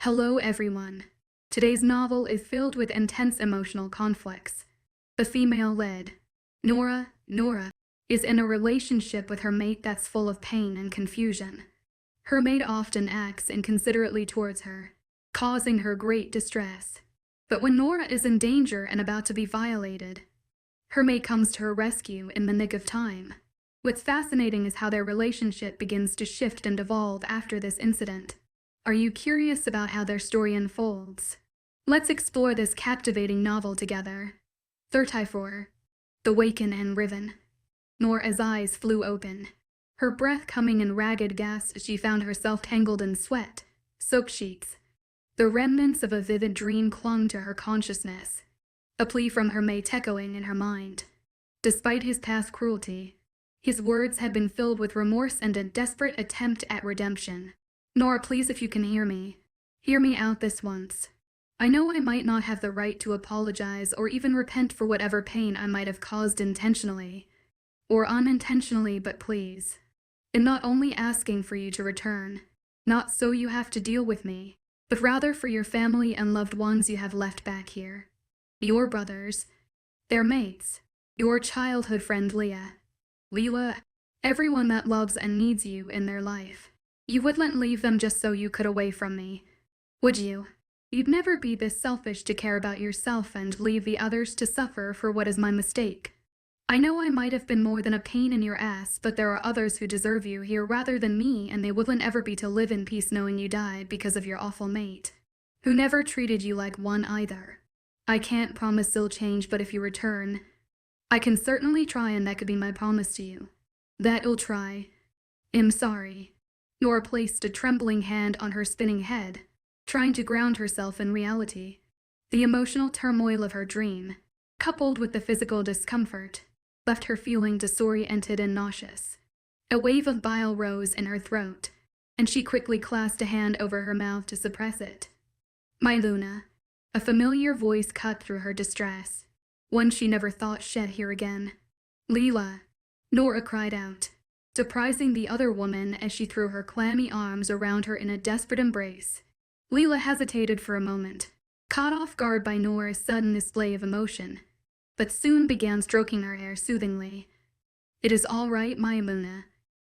Hello everyone. Today's novel is filled with intense emotional conflicts. The female-led Nora is in a relationship with her mate that's full of pain and confusion. Her mate often acts inconsiderately towards her, causing her great distress. But when Nora is in danger and about to be violated, her mate comes to her rescue in the nick of time. What's fascinating is how their relationship begins to shift and evolve after this incident. Are you curious about how their story unfolds? Let's explore this captivating novel together. 34. The Waken and Riven. Nora's eyes flew open, her breath coming in ragged gasps as she found herself tangled in sweat, soaked sheets. The remnants of a vivid dream clung to her consciousness, a plea from her mate echoing in her mind. Despite his past cruelty, his words had been filled with remorse and a desperate attempt at redemption. Nora, please, if you can hear me out this once. I know I might not have the right to apologize or even repent for whatever pain I might have caused intentionally or unintentionally, but please. I'm not only asking for you to return, not so you have to deal with me, but rather for your family and loved ones you have left back here. Your brothers, their mates, your childhood friend Leela, everyone that loves and needs you in their life. You wouldn't leave them just so you could away from me, would you? You'd never be this selfish to care about yourself and leave the others to suffer for what is my mistake. I know I might have been more than a pain in your ass, but there are others who deserve you here rather than me, and they wouldn't ever be to live in peace knowing you died because of your awful mate, who never treated you like one either. I can't promise they'll change, but if you return, I can certainly try, and that could be my promise to you. That you'll try. I'm sorry. Nora placed a trembling hand on her spinning head, trying to ground herself in reality. The emotional turmoil of her dream, coupled with the physical discomfort, left her feeling disoriented and nauseous. A wave of bile rose in her throat, and she quickly clasped a hand over her mouth to suppress it. My Luna, a familiar voice cut through her distress, one she never thought she'd hear again. Leela, Nora cried out, surprising the other woman as she threw her clammy arms around her in a desperate embrace. Leela hesitated for a moment, caught off guard by Nora's sudden display of emotion, but soon began stroking her hair soothingly. It is all right, my Luna.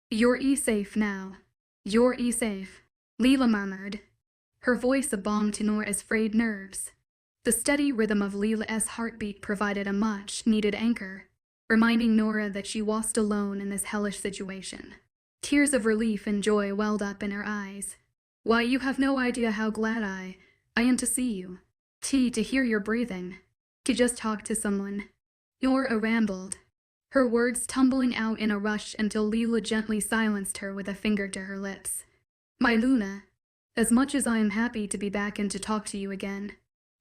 You're safe now. You're safe, Leela murmured, her voice a balm to Nora's frayed nerves. The steady rhythm of Leela's heartbeat provided a much-needed anchor, reminding Nora that she wasn't alone in this hellish situation. Tears of relief and joy welled up in her eyes. Why, you have no idea how glad I am to see you. To hear your breathing. To just talk to someone. Nora rambled, her words tumbling out in a rush until Leela gently silenced her with a finger to her lips. My Luna, as much as I am happy to be back and to talk to you again,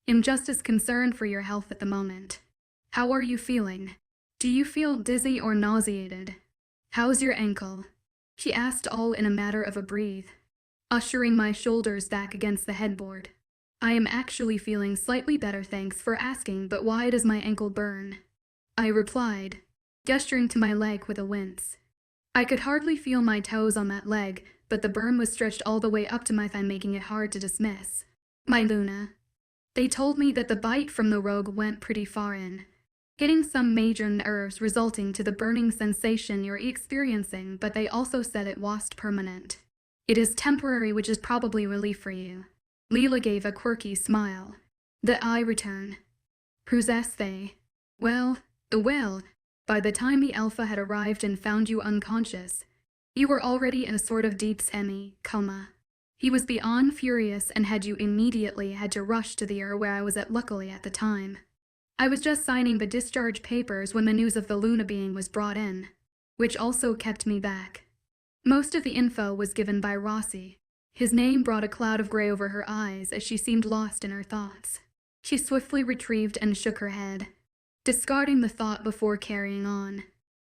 I'm just as concerned for your health at the moment. How are you feeling? Do you feel dizzy or nauseated? How's your ankle? She asked, all in a matter of a breath, ushering my shoulders back against the headboard. I am actually feeling slightly better, thanks for asking, but why does my ankle burn? I replied, gesturing to my leg with a wince. I could hardly feel my toes on that leg, but the burn was stretched all the way up to my thigh, making it hard to dismiss. My Luna, they told me that the bite from the rogue went pretty far in, hitting some major nerves resulting to the burning sensation you're experiencing, but they also said it wasn't permanent. It is temporary, which is probably relief for you. Leela gave a quirky smile. The I return. Possess they. Well, by the time the Alpha had arrived and found you unconscious, you were already in a sort of deep semi-coma. He was beyond furious and had you immediately had to rush to the ER where I was at, luckily at the time. I was just signing the discharge papers when the news of the Luna being was brought in, which also kept me back. Most of the info was given by Rossi. His name brought a cloud of gray over her eyes as she seemed lost in her thoughts. She swiftly retrieved and shook her head, discarding the thought before carrying on.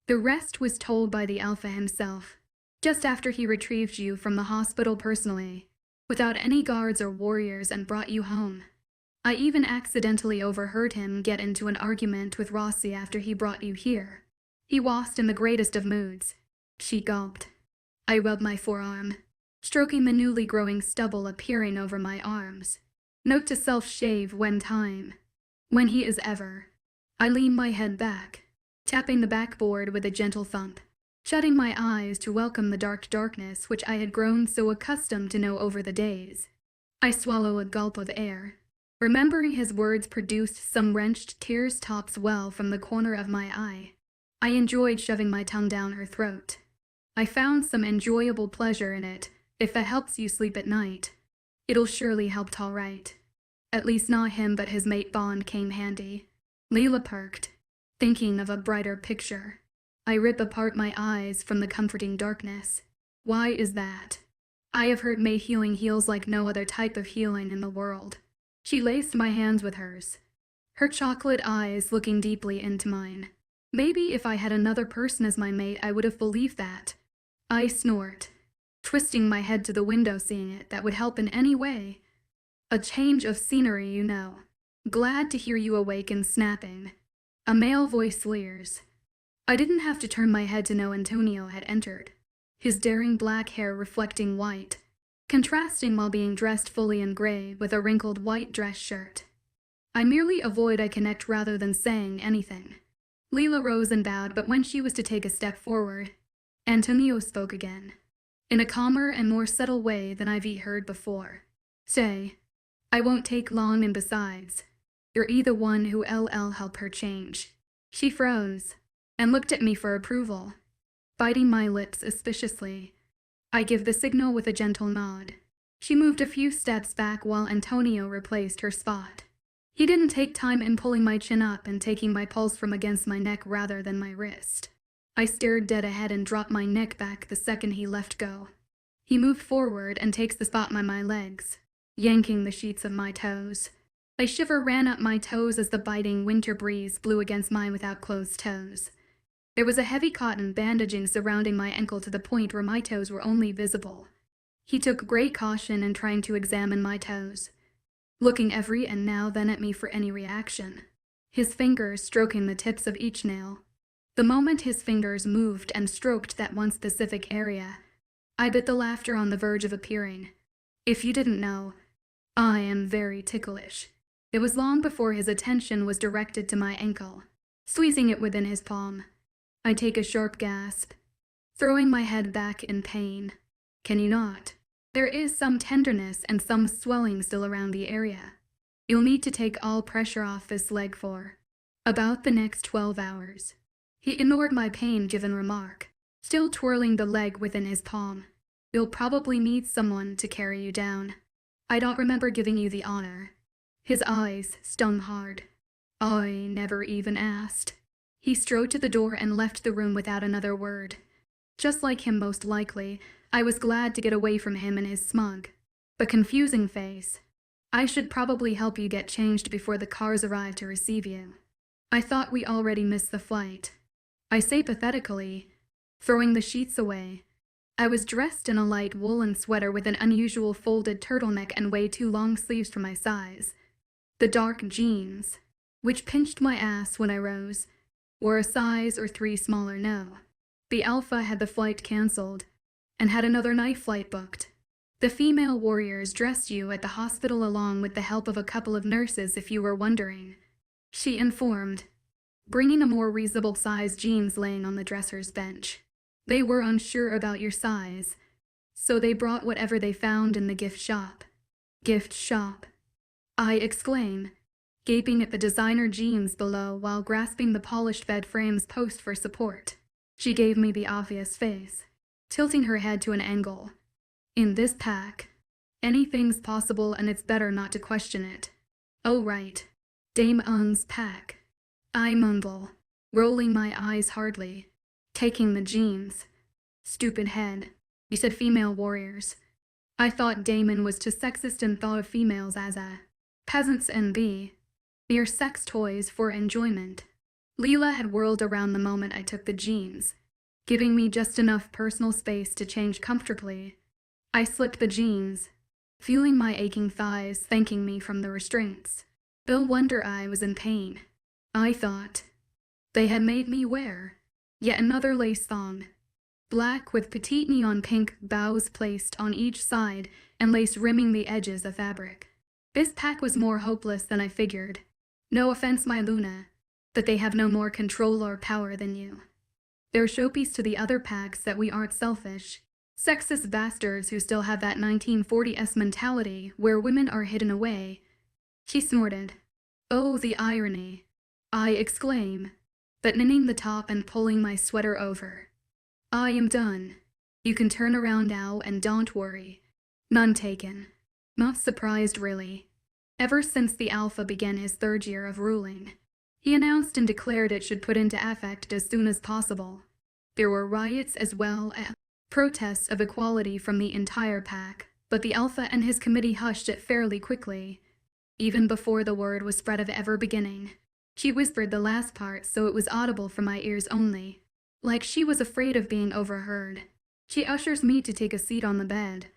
The rest was told by the Alpha himself, just after he retrieved you from the hospital personally, without any guards or warriors, and brought you home. I even accidentally overheard him get into an argument with Rossi after he brought you here. He wasn't in the greatest of moods. She gulped. I rubbed my forearm. stroking the newly growing stubble appearing over my arms. Note to self: shave when time. When he is ever. I lean my head back, tapping the backboard with a gentle thump, shutting my eyes to welcome the darkness which I had grown so accustomed to know over the days. I swallow a gulp of air. Remembering his words produced some wrenched tears tops well from the corner of my eye. I enjoyed shoving my tongue down her throat. I found some enjoyable pleasure in it. If that helps you sleep at night, it'll surely help all right. At least not him, but his mate Bond came handy. Leela perked, thinking of a brighter picture. I rip apart my eyes from the comforting darkness. Why is that? I have heard mate healing heals like no other type of healing in the world. She laced my hands with hers, her chocolate eyes looking deeply into mine. Maybe if I had another person as my mate, I would have believed that. I snort, twisting my head to the window, seeing it that would help in any way. A change of scenery, you know. Glad to hear you awake and snapping. A male voice leers. I didn't have to turn my head to know Antonio had entered, his daring black hair reflecting white, contrasting while being dressed fully in gray with a wrinkled white dress shirt. I merely avoid eye contact rather than saying anything. Leela rose and bowed, but when she was to take a step forward, Antonio spoke again, in a calmer and more subtle way than I've heard before. Say, I won't take long, and besides, you're either one who help her change. She froze, and looked at me for approval, biting my lips suspiciously. I give the signal with a gentle nod. She moved a few steps back while Antonio replaced her spot. He didn't take time in pulling my chin up and taking my pulse from against my neck rather than my wrist. I stared dead ahead and dropped my neck back the second he left go. He moved forward and takes the spot by my legs, yanking the sheets of my toes. A shiver ran up my toes as the biting winter breeze blew against mine without closed toes. There was a heavy cotton bandaging surrounding my ankle to the point where my toes were only visible. He took great caution in trying to examine my toes, looking every and now then at me for any reaction, his fingers stroking the tips of each nail. The moment his fingers moved and stroked that one specific area, I bit the laughter on the verge of appearing. If you didn't know, I am very ticklish. It was long before his attention was directed to my ankle, squeezing it within his palm. I take a sharp gasp, throwing my head back in pain. Can you not? There is some tenderness and some swelling still around the area. You'll need to take all pressure off this leg for about the next 12 hours. He ignored my pain-given remark, still twirling the leg within his palm. You'll probably need someone to carry you down. I don't remember giving you the honor. His eyes stung hard. I never even asked. He strode to the door and left the room without another word. Just like him, most likely, I was glad to get away from him and his smug, but confusing face. I should probably help you get changed before the cars arrive to receive you. I thought we already missed the flight. I say pathetically, throwing the sheets away. I was dressed in a light woolen sweater with an unusual folded turtleneck and way too long sleeves for my size. The dark jeans, which pinched my ass when I rose, were a size or 3 smaller. No. The Alpha had the flight cancelled, and had another night flight booked. The female warriors dressed you at the hospital along with the help of a couple of nurses, if you were wondering, she informed, bringing a more reasonable size jeans laying on the dresser's bench. They were unsure about your size, so they brought whatever they found in the gift shop. Gift shop, I exclaim, gaping at the designer jeans below while grasping the polished bed frame's post for support. She gave me the obvious face, tilting her head to an angle. In this pack, anything's possible and it's better not to question it. Oh right, Dame Un's pack. I mumble, rolling my eyes hardly, taking the jeans. Stupid head. You said female warriors. I thought Damon was too sexist and thought of females as peasants and mere sex toys for enjoyment. Leela had whirled around the moment I took the jeans, giving me just enough personal space to change comfortably. I slipped the jeans, feeling my aching thighs thanking me from the restraints. No wonder I was in pain. I thought they had made me wear yet another lace thong. black with petite neon pink bows placed on each side and lace rimming the edges of fabric. This pack was more hopeless than I figured. No offense, my Luna, but they have no more control or power than you. They're showpiece to the other packs that we aren't selfish, sexist bastards who still have that 1940s mentality where women are hidden away. She snorted. Oh, the irony, I exclaim, buttoning the top and pulling my sweater over. I am done. You can turn around now and don't worry. None taken. Not surprised, really. Ever since the Alpha began his third year of ruling, he announced and declared it should put into effect as soon as possible. There were riots as well as protests of equality from the entire pack, but the Alpha and his committee hushed it fairly quickly. Even before the word was spread of ever beginning, she whispered the last part so it was audible from my ears only, like she was afraid of being overheard. She ushers me to take a seat on the bed,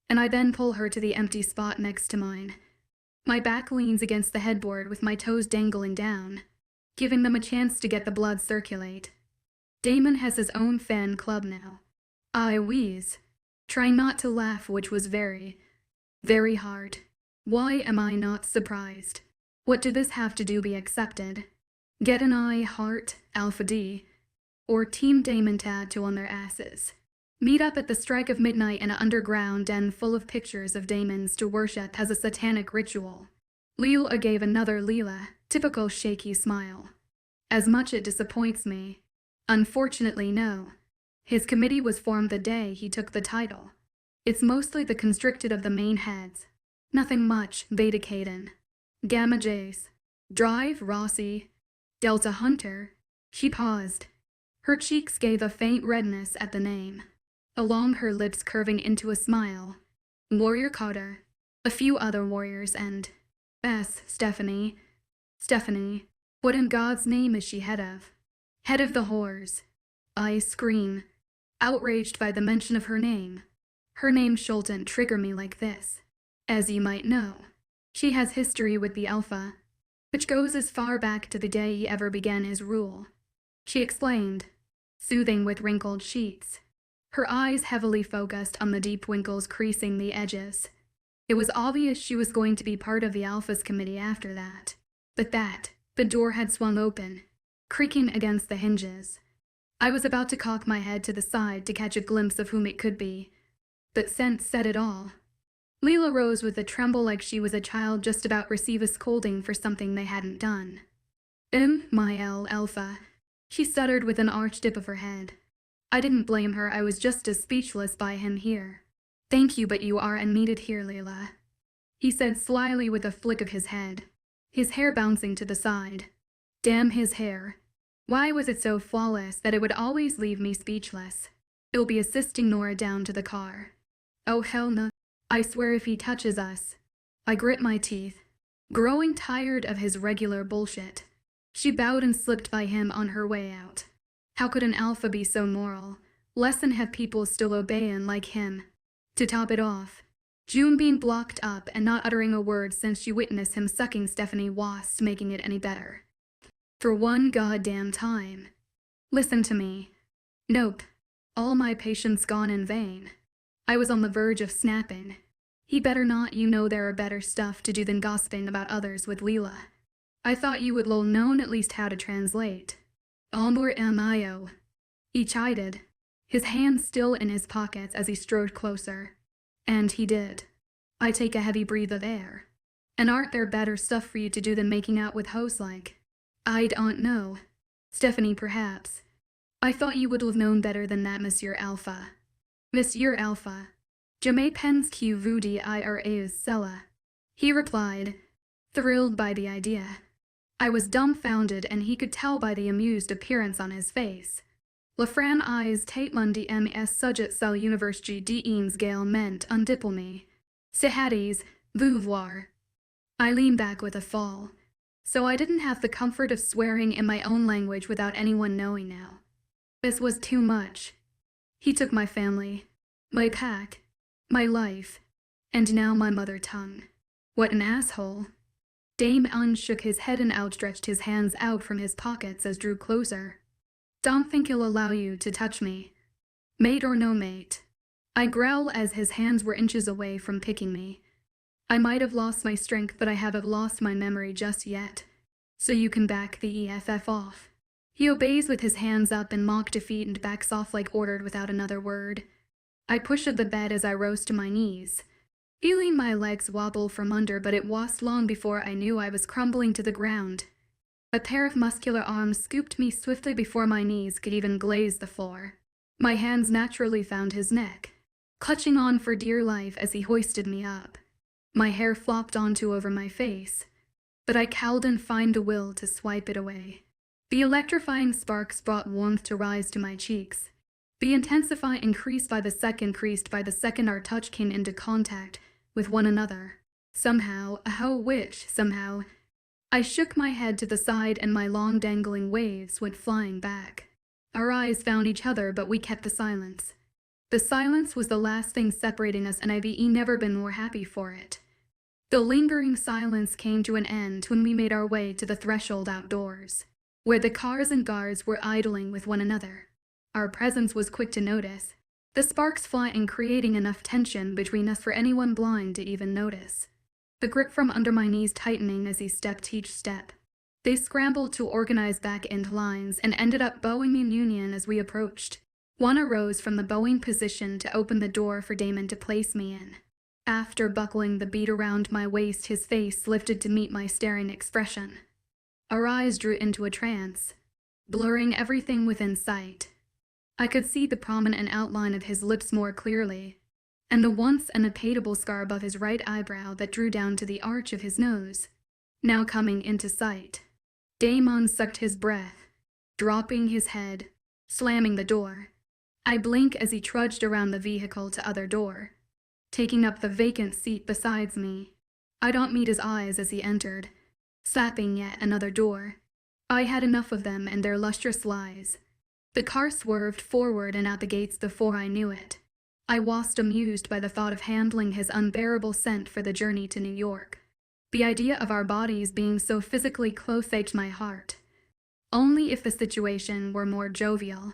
and I then pull her to the empty spot next to mine. My back leans against the headboard with my toes dangling down, giving them a chance to get the blood circulate. Damon has his own fan club now. I wheeze, trying not to laugh, which was very, very hard. Why am I not surprised? What did this have to do be accepted? Get an I, Heart, Alpha D, or Team Damon tattoo on their asses. Meet up at the strike of midnight in an underground den full of pictures of Damons to worship as a satanic ritual. Leela gave another Leela, typical shaky smile. As much it disappoints me. Unfortunately, no. His committee was formed the day he took the title. It's mostly the constricted of the main heads. Nothing much, Beta Caden, Gamma Jace, Drive Rossi, Delta Hunter. She paused. Her cheeks gave a faint redness at the name, along her lips curving into a smile. Warrior Carter, a few other warriors, and Stephanie. Stephanie, what in God's name is she head of? Head of the whores. I scream, outraged by the mention of her name. Her name shouldn't trigger me like this. As you might know, she has history with the Alpha, which goes as far back to the day he ever began his rule. She explained, soothing with wrinkled sheets, her eyes heavily focused on the deep wrinkles creasing the edges. It was obvious she was going to be part of the Alpha's committee after that. But the door had swung open, creaking against the hinges. I was about to cock my head to the side to catch a glimpse of whom it could be, but sense said it all. Leela rose with a tremble like she was a child just about receive a scolding for something they hadn't done. My Alpha, she stuttered with an arch dip of her head. I didn't blame her, I was just as speechless by him here. Thank you, but you are unneeded here, Leela, he said slyly with a flick of his head, his hair bouncing to the side. Damn his hair. Why was it so flawless that it would always leave me speechless? It'll be assisting Nora down to the car. Oh hell no. I swear if he touches us. I grit my teeth, growing tired of his regular bullshit. She bowed and slipped by him on her way out. How could an Alpha be so moral, less than have people still obeying like him? To top it off, June being blocked up and not uttering a word since she witnessed him sucking Stephanie wasn't making it any better. For one goddamn time. Listen to me. Nope. All my patience gone in vain. I was on the verge of snapping. He better not, you know there are better stuff to do than gossiping about others with Leela. I thought you would known at least how to translate. Almor Mio. He chided, his hands still in his pockets as he strode closer. And he did. I take a heavy breath of air. And aren't there better stuff for you to do than making out with hoes like? I don't know. Stephanie, perhaps. I thought you would have known better than that, Monsieur Alpha. Monsieur Alpha. Je pense que vous direz cela. He replied, thrilled by the idea. I was dumbfounded, and he could tell by the amused appearance on his face. Le Fran eyes tate mundi ms sujet sel univers gdens gale ment undipple me. Sehades, vous voir. I leaned back with a fall, so I didn't have the comfort of swearing in my own language without anyone knowing now. This was too much. He took my family, my pack, my life, and now my mother tongue. What an asshole. Dame Un shook his head and outstretched his hands out from his pockets as drew closer. Don't think he'll allow you to touch me. Mate or no mate? I growl as his hands were inches away from picking me. I might have lost my strength, but I haven't lost my memory just yet. So you can back the EFF off. He obeys with his hands up in mock defeat and backs off like ordered without another word. I push at the bed as I rose to my knees, feeling my legs wobble from under, but it wasn't long before I knew I was crumbling to the ground. A pair of muscular arms scooped me swiftly before my knees could even glaze the floor. My hands naturally found his neck, clutching on for dear life as he hoisted me up. My hair flopped onto over my face, but I cowled and found the will to swipe it away. The electrifying sparks brought warmth to rise to my cheeks. The intensify increased by the second our touch came into contact with one another. Somehow, I shook my head to the side and my long dangling waves went flying back. Our eyes found each other, but we kept the silence. The silence was the last thing separating us, and I've never been more happy for it. The lingering silence came to an end when we made our way to the threshold outdoors, where the cars and guards were idling with one another. Our presence was quick to notice, the sparks flying, creating enough tension between us for anyone blind to even notice. The grip from under my knees tightening as he stepped each step. They scrambled to organize back into lines and ended up bowing in union as we approached. One arose from the bowing position to open the door for Damon to place me in. After buckling the bead around my waist, his face lifted to meet my staring expression. Our eyes drew into a trance, blurring everything within sight. I could see the prominent outline of his lips more clearly, and the once unappeasable scar above his right eyebrow that drew down to the arch of his nose, now coming into sight. Damon sucked his breath, dropping his head, slamming the door. I blink as he trudged around the vehicle to other door, taking up the vacant seat beside me. I don't meet his eyes as he entered, slapping yet another door. I had enough of them and their lustrous lies. The car swerved forward and out the gates before I knew it. I was amused by the thought of handling his unbearable scent for the journey to New York. The idea of our bodies being so physically close ached my heart. Only if the situation were more jovial,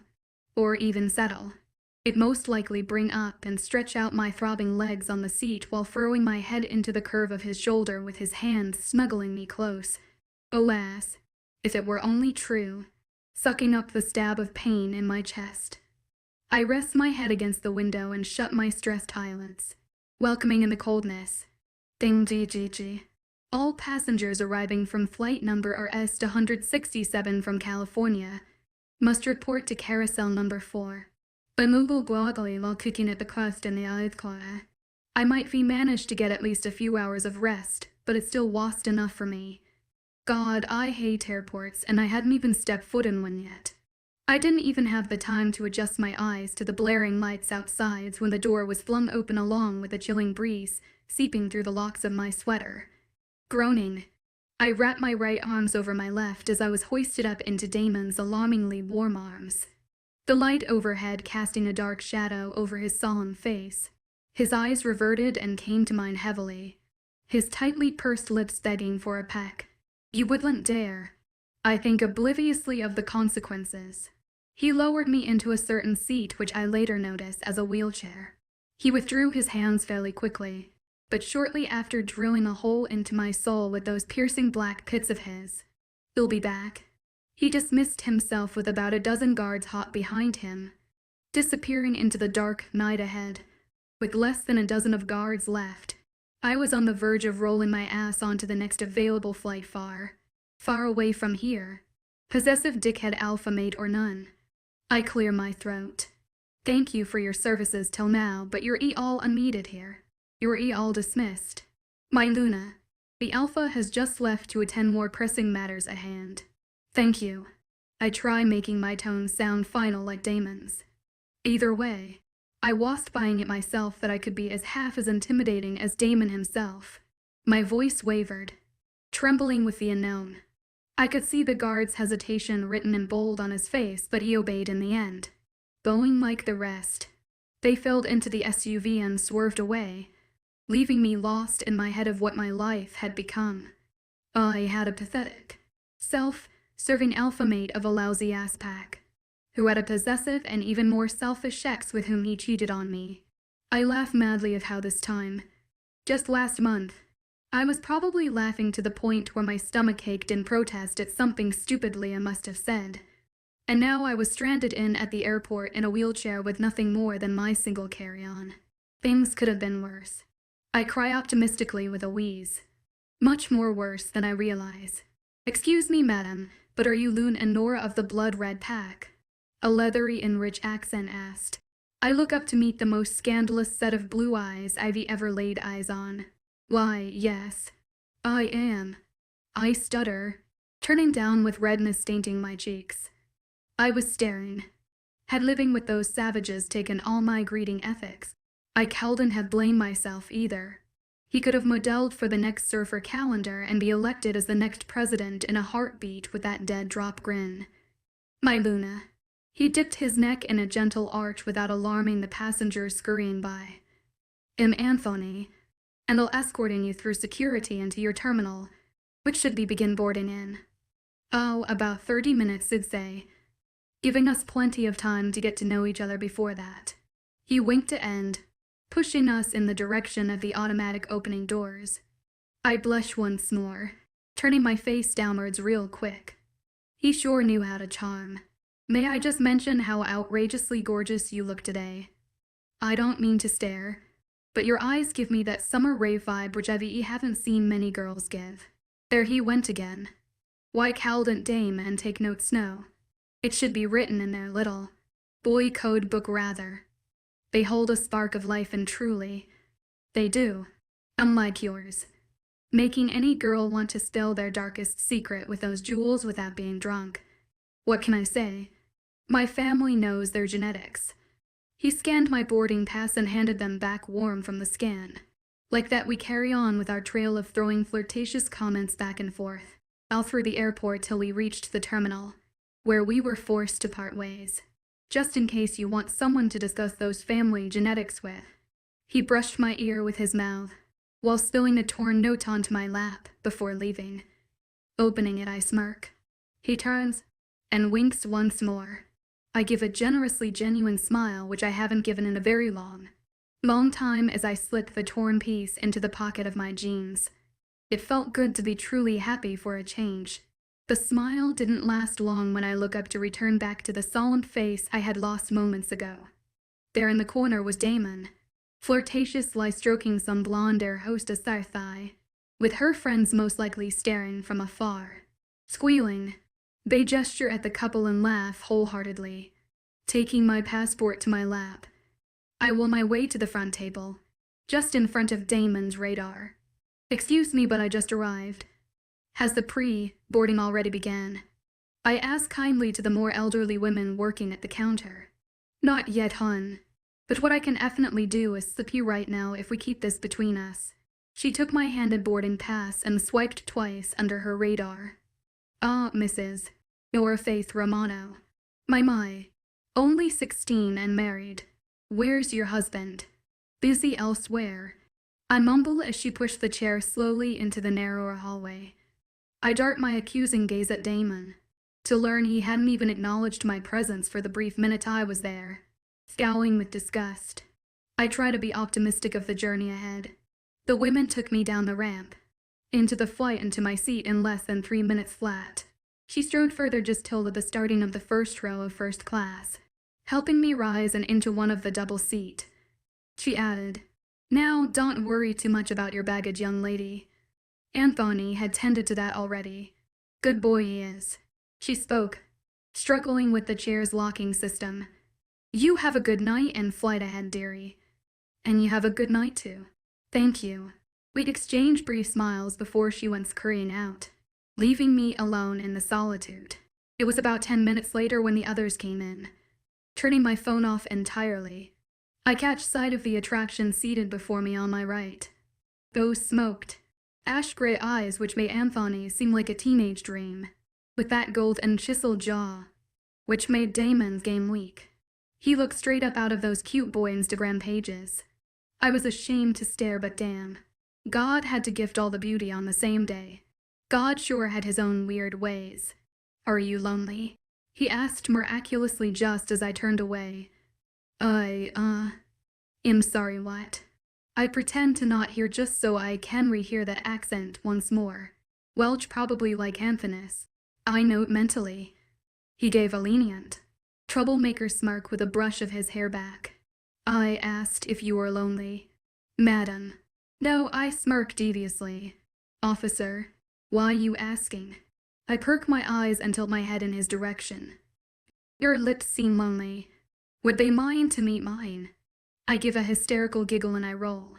or even settle, it'd most likely bring up and stretch out my throbbing legs on the seat while throwing my head into the curve of his shoulder with his hands snuggling me close. Alas, if it were only true, sucking up the stab of pain in my chest. I rest my head against the window and shut my stressed eyelids, welcoming in the coldness. Ding GGG. All passengers arriving from flight number RS-167 from California must report to carousel number 4. Bamoogle guagly while cooking at the crust in the Audiobook. I might manage to get at least a few hours of rest, but it still wasn't enough for me. God, I hate airports, and I hadn't even stepped foot in one yet. I didn't even have the time to adjust my eyes to the blaring lights outside when the door was flung open along with a chilling breeze seeping through the locks of my sweater. Groaning, I wrapped my right arms over my left as I was hoisted up into Damon's alarmingly warm arms. The light overhead casting a dark shadow over his solemn face. His eyes reverted and came to mine heavily, his tightly pursed lips begging for a peck. You wouldn't dare. I think obliviously of the consequences. He lowered me into a certain seat, which I later noticed as a wheelchair. He withdrew his hands fairly quickly, but shortly after drilling a hole into my soul with those piercing black pits of his. He'll be back. He dismissed himself with about a dozen guards hot behind him, disappearing into the dark night ahead. With less than a dozen of guards left, I was on the verge of rolling my ass onto the next available flight far away from here. Possessive dickhead alpha mate or none. I clear my throat. Thank you for your services till now, but you're all unneeded here. You're all dismissed. My Luna, the alpha has just left to attend more pressing matters at hand. Thank you. I try making my tone sound final like Damon's. Either way, I was buying it myself that I could be as half as intimidating as Damon himself. My voice wavered, trembling with the unknown. I could see the guard's hesitation written in bold on his face, but he obeyed in the end. Bowing like the rest, they filled into the SUV and swerved away, leaving me lost in my head of what my life had become. I had a pathetic, self-serving alpha mate of a lousy ass pack. who had a possessive and even more selfish ex with whom he cheated on me. I laugh madly at how this time, just last month, I was probably laughing to the point where my stomach ached in protest at something stupidly I must have said. And now I was stranded at the airport in a wheelchair with nothing more than my single carry-on. Things could have been worse. I cry optimistically with a wheeze. Much more worse than I realize. "Excuse me, madam, but are you Loon and Nora of the Blood Red Pack?" a leathery and rich accent asked. I look up to meet the most scandalous set of blue eyes I've ever laid eyes on. "Why, yes, I am," I stutter, turning down with redness tainting my cheeks. I was staring. Had living with those savages taken all my greeting ethics? I couldn't have blamed myself either. He could have modeled for the next surfer calendar and be elected as the next president in a heartbeat with that dead drop grin. "My Luna." He dipped his neck in a gentle arch without alarming the passengers scurrying by. "I'm Anthony, and I'll escorting you through security into your terminal, which should be begin boarding in. Oh, about 30 minutes, I'd say, giving us plenty of time to get to know each other before that." He winked to end, pushing us in the direction of the automatic opening doors. I blush once more, turning my face downwards real quick. He sure knew how to charm. "May I just mention how outrageously gorgeous you look today? I don't mean to stare, but your eyes give me that summer rave vibe which I haven't seen many girls give." There he went again. Why couldn't Dame and take notes no? It should be written in their little boy code book rather. They hold a spark of life, and truly, they do, unlike yours, making any girl want to spill their darkest secret with those jewels without being drunk. What can I say? My family knows their genetics. He scanned my boarding pass and handed them back warm from the scan. Like that we carry on with our trail of throwing flirtatious comments back and forth, all through the airport till we reached the terminal, where we were forced to part ways. "Just in case you want someone to discuss those family genetics with." He brushed my ear with his mouth, while spilling a torn note onto my lap before leaving. Opening it, I smirk. He turns and winks once more. I give a generously genuine smile which I haven't given in a very long time as I slip the torn piece into the pocket of my jeans. It felt good to be truly happy for a change. The smile didn't last long when I look up to return back to the solemn face I had lost moments ago. There in the corner was Damon, flirtatiously stroking some blonde-air hostess thigh, with her friends most likely staring from afar. Squealing, they gesture at the couple and laugh wholeheartedly. Taking my passport to my lap, I wheel my way to the front table, just in front of Damon's radar. "Excuse me, but I just arrived. Has the pre-boarding already began?" I ask kindly to the more elderly women working at the counter. "Not yet, hon. But what I can definitely do is slip you right now if we keep this between us." She took my handed boarding pass and swiped twice under her radar. "Ah, Mrs. Nora Faith Romano. My. Only 16 and married. Where's your husband?" "Busy elsewhere." I mumble as she pushed the chair slowly into the narrower hallway. I dart my accusing gaze at Damon, to learn he hadn't even acknowledged my presence for the brief minute I was there. Scowling with disgust, I try to be optimistic of the journey ahead. The women took me down the ramp, into the flight and to my seat in less than 3 minutes flat. She strode further just till the starting of the first row of first class, helping me rise and into one of the double seat. She added, "Now, don't worry too much about your baggage, young lady. Anthony had tended to that already. Good boy he is." She spoke, struggling with the chair's locking system. "You have a good night and flight ahead, dearie. And you have a good night too." "Thank you." We'd exchanged brief smiles before she went scurrying out, leaving me alone in the solitude. It was about 10 minutes later when the others came in. Turning my phone off entirely, I catch sight of the attraction seated before me on my right. Those smoked, ash-gray eyes which made Anthony seem like a teenage dream, with that gold and chiseled jaw, which made Damon's game weak. He looked straight up out of those cute boy Instagram pages. I was ashamed to stare, but damn, God had to gift all the beauty on the same day. God sure had his own weird ways. "Are you lonely?" He asked miraculously just as I turned away. I'm sorry, what? I pretend to not hear just so I can rehear that accent once more. Welch probably lycanthropus. I note mentally. He gave a lenient, troublemaker smirk with a brush of his hair back. I asked if you were lonely. Madam. No, I smirk deviously. Officer. Why you asking? I perk my eyes and tilt my head in his direction. Your lips seem lonely. Would they mind to meet mine? I give a hysterical giggle and I roll.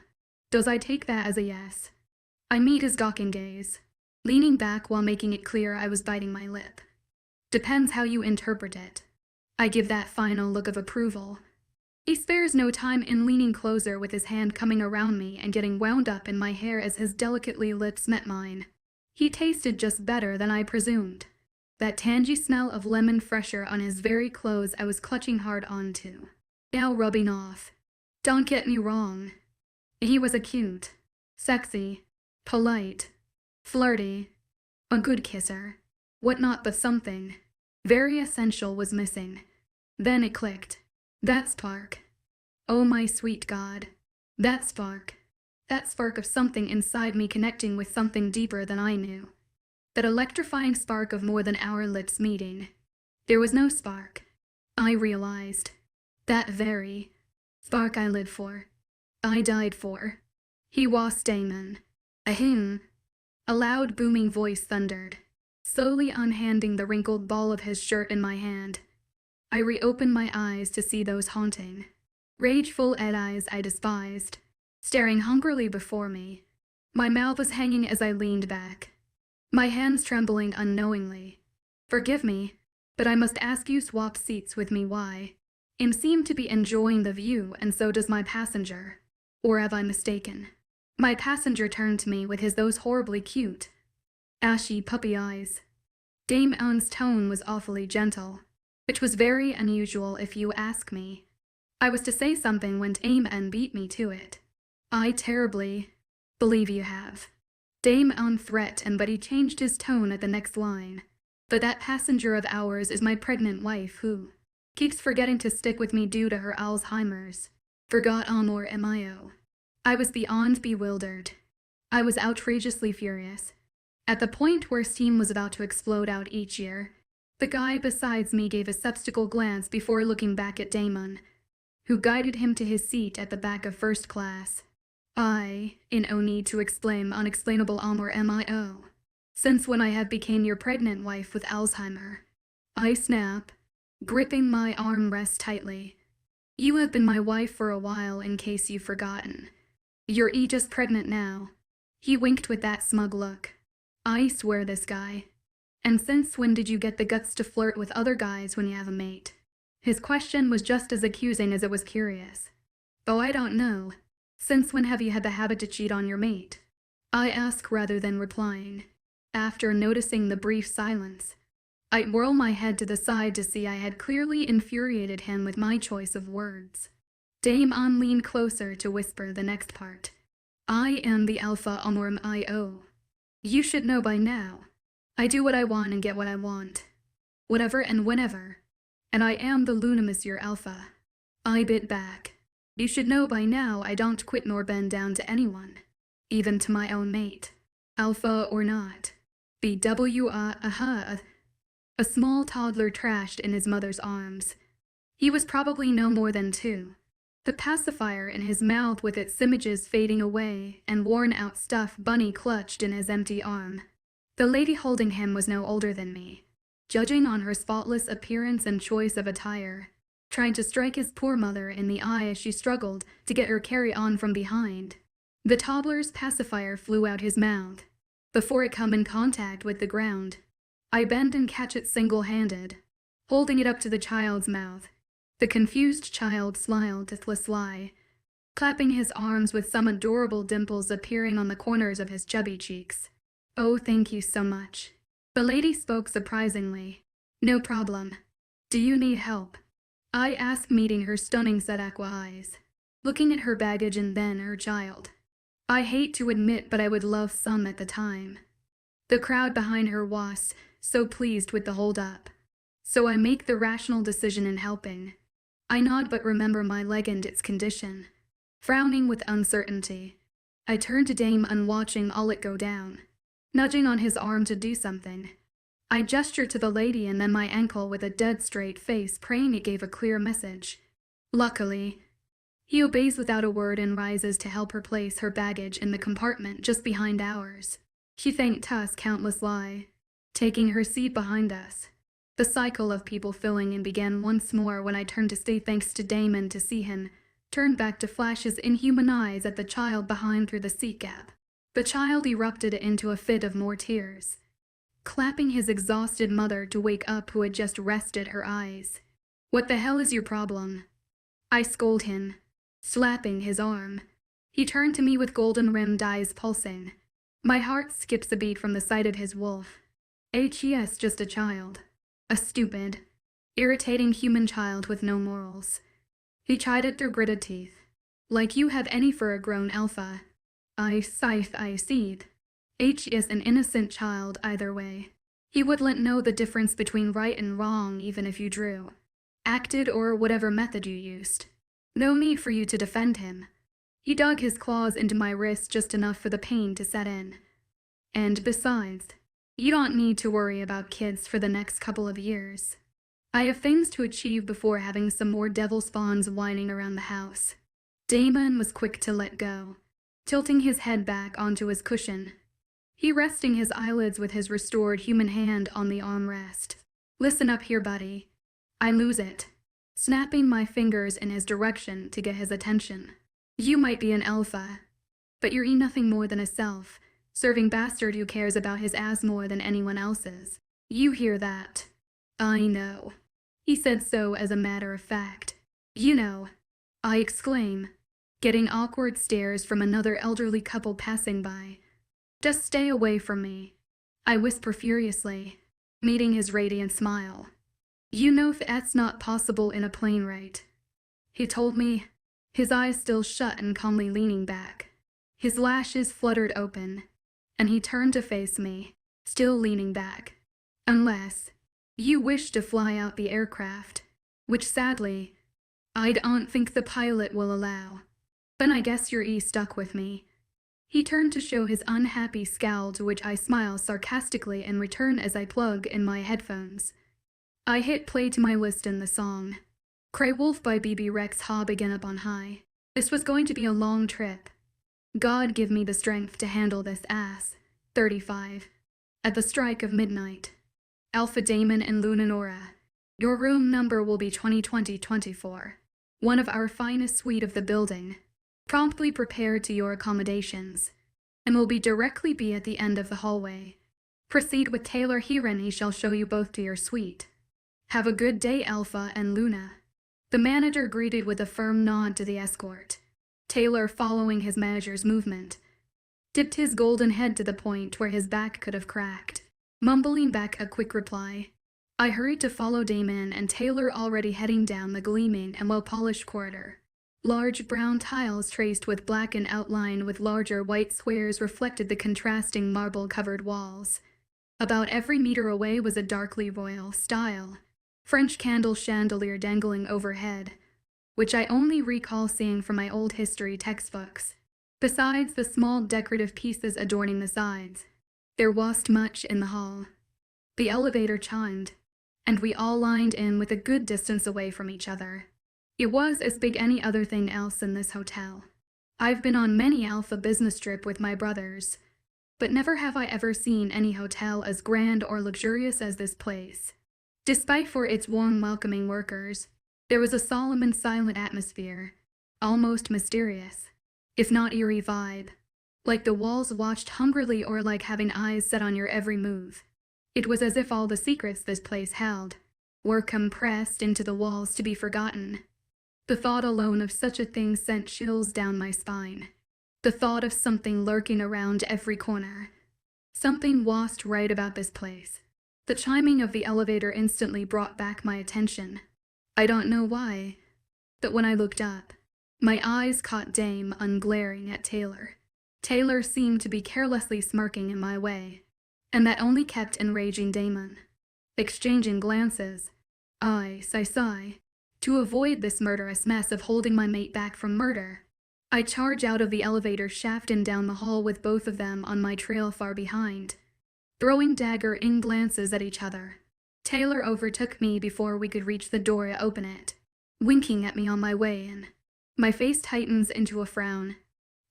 Does I take that as a yes? I meet his gawking gaze, leaning back while making it clear I was biting my lip. Depends how you interpret it. I give that final look of approval. He spares no time in leaning closer with his hand coming around me and getting wound up in my hair as his delicately lips met mine. He tasted just better than I presumed. That tangy smell of lemon fresher on his very clothes I was clutching hard onto, now rubbing off. Don't get me wrong. He was a cute, sexy, polite, flirty, a good kisser, whatnot, but something very essential was missing. Then it clicked. That spark. Oh my sweet God. That spark. That spark of something inside me connecting with something deeper than I knew. That electrifying spark of more than our lips meeting. There was no spark. I realized. That very spark I lived for. I died for. He was Damon. Ahem. A loud booming voice thundered, slowly unhanding the wrinkled ball of his shirt in my hand. I reopened my eyes to see those haunting, rageful eyes I despised, staring hungrily before me. My mouth was hanging as I leaned back, my hands trembling unknowingly. Forgive me, but I must ask you swap seats with me. Why? Seemed to be enjoying the view, and so does my passenger. Or have I mistaken? My passenger turned to me with those horribly cute, ashy puppy eyes. Dame Anne's tone was awfully gentle, which was very unusual if you ask me. I was to say something when Dame Anne beat me to it. I terribly believe you have. Dame Anne threatened, but he changed his tone at the next line. But that passenger of ours is my pregnant wife who keeps forgetting to stick with me due to her Alzheimer's. Forgot Amor Mio. I was beyond bewildered. I was outrageously furious. At the point where steam was about to explode out each year, the guy besides me gave a skeptical glance before looking back at Damon, who guided him to his seat at the back of first class. I, in no need to explain unexplainable Amor Mio. Since when I have became your pregnant wife with Alzheimer. I snap, gripping my armrest tightly. You have been my wife for a while, in case you've forgotten. You're just pregnant now. He winked with that smug look. I swear this guy. And since when did you get the guts to flirt with other guys when you have a mate? His question was just as accusing as it was curious. Oh, I don't know. Since when have you had the habit to cheat on your mate? I ask rather than replying. After noticing the brief silence, I whirl my head to the side to see I had clearly infuriated him with my choice of words. Dame Anne leaned closer to whisper the next part. I am the Alpha Amor Mio. You should know by now. I do what I want and get what I want. Whatever and whenever. And I am the Lunimus, your Alpha. I bit back. You should know by now I don't quit nor bend down to anyone. Even to my own mate. Alpha or not. A small toddler trashed in his mother's arms. He was probably no more than 2. The pacifier in his mouth with its images fading away and worn-out stuffed bunny clutched in his empty arm. The lady holding him was no older than me, judging on her spotless appearance and choice of attire, trying to strike his poor mother in the eye as she struggled to get her carry-on from behind. The toddler's pacifier flew out his mouth. Before it come in contact with the ground, I bend and catch it single-handed, holding it up to the child's mouth. The confused child smiled to the sly, clapping his arms with some adorable dimples appearing on the corners of his chubby cheeks. Oh, thank you so much. The lady spoke surprisingly. No problem. Do you need help? I asked, meeting her stunning Sadakwa eyes, looking at her baggage and then her child. I hate to admit, but I would love some at the time. The crowd behind her was so pleased with the hold-up. So I make the rational decision in helping. I nod but remember my leg and its condition. Frowning with uncertainty, I turn to Damon, watching all it go down, nudging on his arm to do something. I gesture to the lady and then my ankle with a dead straight face, praying it gave a clear message. Luckily, he obeys without a word and rises to help her place her baggage in the compartment just behind ours. She thanked us countless lie, taking her seat behind us. The cycle of people filling in began once more when I turned to say thanks to Damon to see him turn back to flash his inhuman eyes at the child behind through the seat gap. The child erupted into a fit of more tears, clapping his exhausted mother to wake up, who had just rested her eyes. "What the hell is your problem?" I scold him, slapping his arm. He turned to me with golden-rimmed eyes pulsing. My heart skips a beat from the sight of his wolf. Yes, just a child. A stupid, irritating human child with no morals. He chided through gritted teeth. "Like you have any for a grown alpha." I seethed. Is an innocent child either way. He wouldn't know the difference between right and wrong even if you drew, acted, or whatever method you used. No need for you to defend him. He dug his claws into my wrist just enough for the pain to set in. And besides, you don't need to worry about kids for the next couple of years. I have things to achieve before having some more devil spawns whining around the house. Damon was quick to let go, tilting his head back onto his cushion. He resting his eyelids with his restored human hand on the armrest. "Listen up here, buddy." I lose it, snapping my fingers in his direction to get his attention. "You might be an alpha, but you're nothing more than a self-serving bastard who cares about his ass more than anyone else's. You hear that?" "I know." He said so as a matter of fact. "You know," I exclaim, getting awkward stares from another elderly couple passing by. "Just stay away from me," I whisper furiously, meeting his radiant smile. "You know that's not possible in a plane, right?" He told me, his eyes still shut and calmly leaning back. His lashes fluttered open, and he turned to face me, still leaning back. "Unless you wish to fly out the aircraft, which sadly, I don't think the pilot will allow. But I guess you're stuck with me." He turned to show his unhappy scowl, to which I smile sarcastically in return as I plug in my headphones. I hit play to my list in the song. Werewolf by BB Rex Ha began up on high. This was going to be a long trip. God give me the strength to handle this ass. 35. At the strike of midnight. Alpha Damon and Luna Nora. Your room number will be 2020-24. One of our finest suite of the building. Promptly prepared to your accommodations, and will be directly at the end of the hallway. Proceed with Taylor here and he shall show you both to your suite. Have a good day, Alpha and Luna." The manager greeted with a firm nod to the escort. Taylor, following his manager's movement, dipped his golden head to the point where his back could have cracked, mumbling back a quick reply. I hurried to follow Damon and Taylor, already heading down the gleaming and well-polished corridor. Large brown tiles traced with black and outlined with larger white squares reflected the contrasting marble-covered walls. About every meter away was a darkly royal-style French candle chandelier dangling overhead, which I only recall seeing from my old history textbooks. Besides the small decorative pieces adorning the sides, there wasn't much in the hall. The elevator chimed, and we all lined in with a good distance away from each other. It was as big any other thing else in this hotel. I've been on many alpha business trip with my brothers, but never have I ever seen any hotel as grand or luxurious as this place. Despite for its warm, welcoming workers, there was a solemn and silent atmosphere, almost mysterious, if not eerie vibe, like the walls watched hungrily or like having eyes set on your every move. It was as if all the secrets this place held were compressed into the walls to be forgotten. The thought alone of such a thing sent chills down my spine. The thought of something lurking around every corner. Something washed right about this place. The chiming of the elevator instantly brought back my attention. I don't know why, but when I looked up, my eyes caught Dame unglaring at Taylor. Taylor seemed to be carelessly smirking in my way, and that only kept enraging Damon. Exchanging glances, I sigh. To avoid this murderous mess of holding my mate back from murder, I charge out of the elevator shaft and down the hall with both of them on my trail far behind, throwing dagger-in glances at each other. Taylor overtook me before we could reach the door to open it, winking at me on my way in. My face tightens into a frown,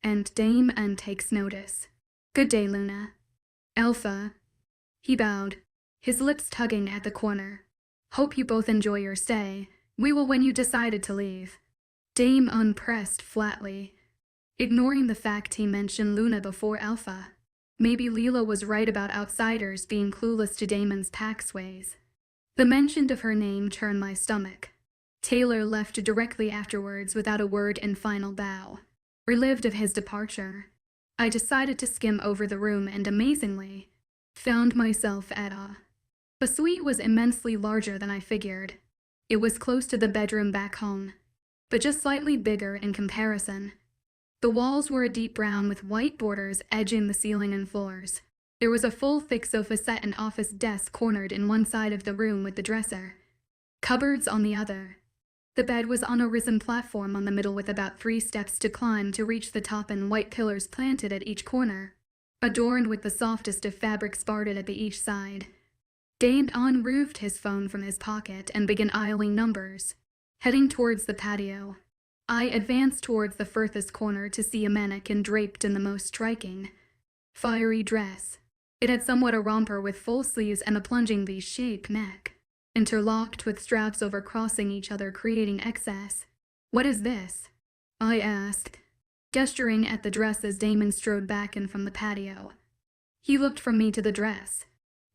and Dame N takes notice. "Good day, Luna." "Alpha." He bowed, his lips tugging at the corner. "Hope you both enjoy your stay. We will when you decided to leave." Dame N pressed flatly, ignoring the fact he mentioned Luna before Alpha. Maybe Leela was right about outsiders being clueless to Damon's pack's ways. The mention of her name turned my stomach. Taylor left directly afterwards without a word and final bow. Relieved of his departure, I decided to skim over the room and amazingly found myself at The suite was immensely larger than I figured. It was close to the bedroom back home, but just slightly bigger in comparison. The walls were a deep brown with white borders edging the ceiling and floors. There was a full thick sofa set and office desk cornered in one side of the room with the dresser, cupboards on the other. The bed was on a risen platform on the middle with about 3 steps to climb to reach the top and white pillars planted at each corner, adorned with the softest of fabrics barred at each side. Dame N removed his phone from his pocket and began dialing numbers, heading towards the patio. I advanced towards the furthest corner to see a mannequin draped in the most striking, fiery dress. It had somewhat a romper with full sleeves and a plunging V-shaped neck, interlocked with straps overcrossing each other creating excess. "What is this?" I asked, gesturing at the dress as Damon strode back in from the patio. He looked from me to the dress.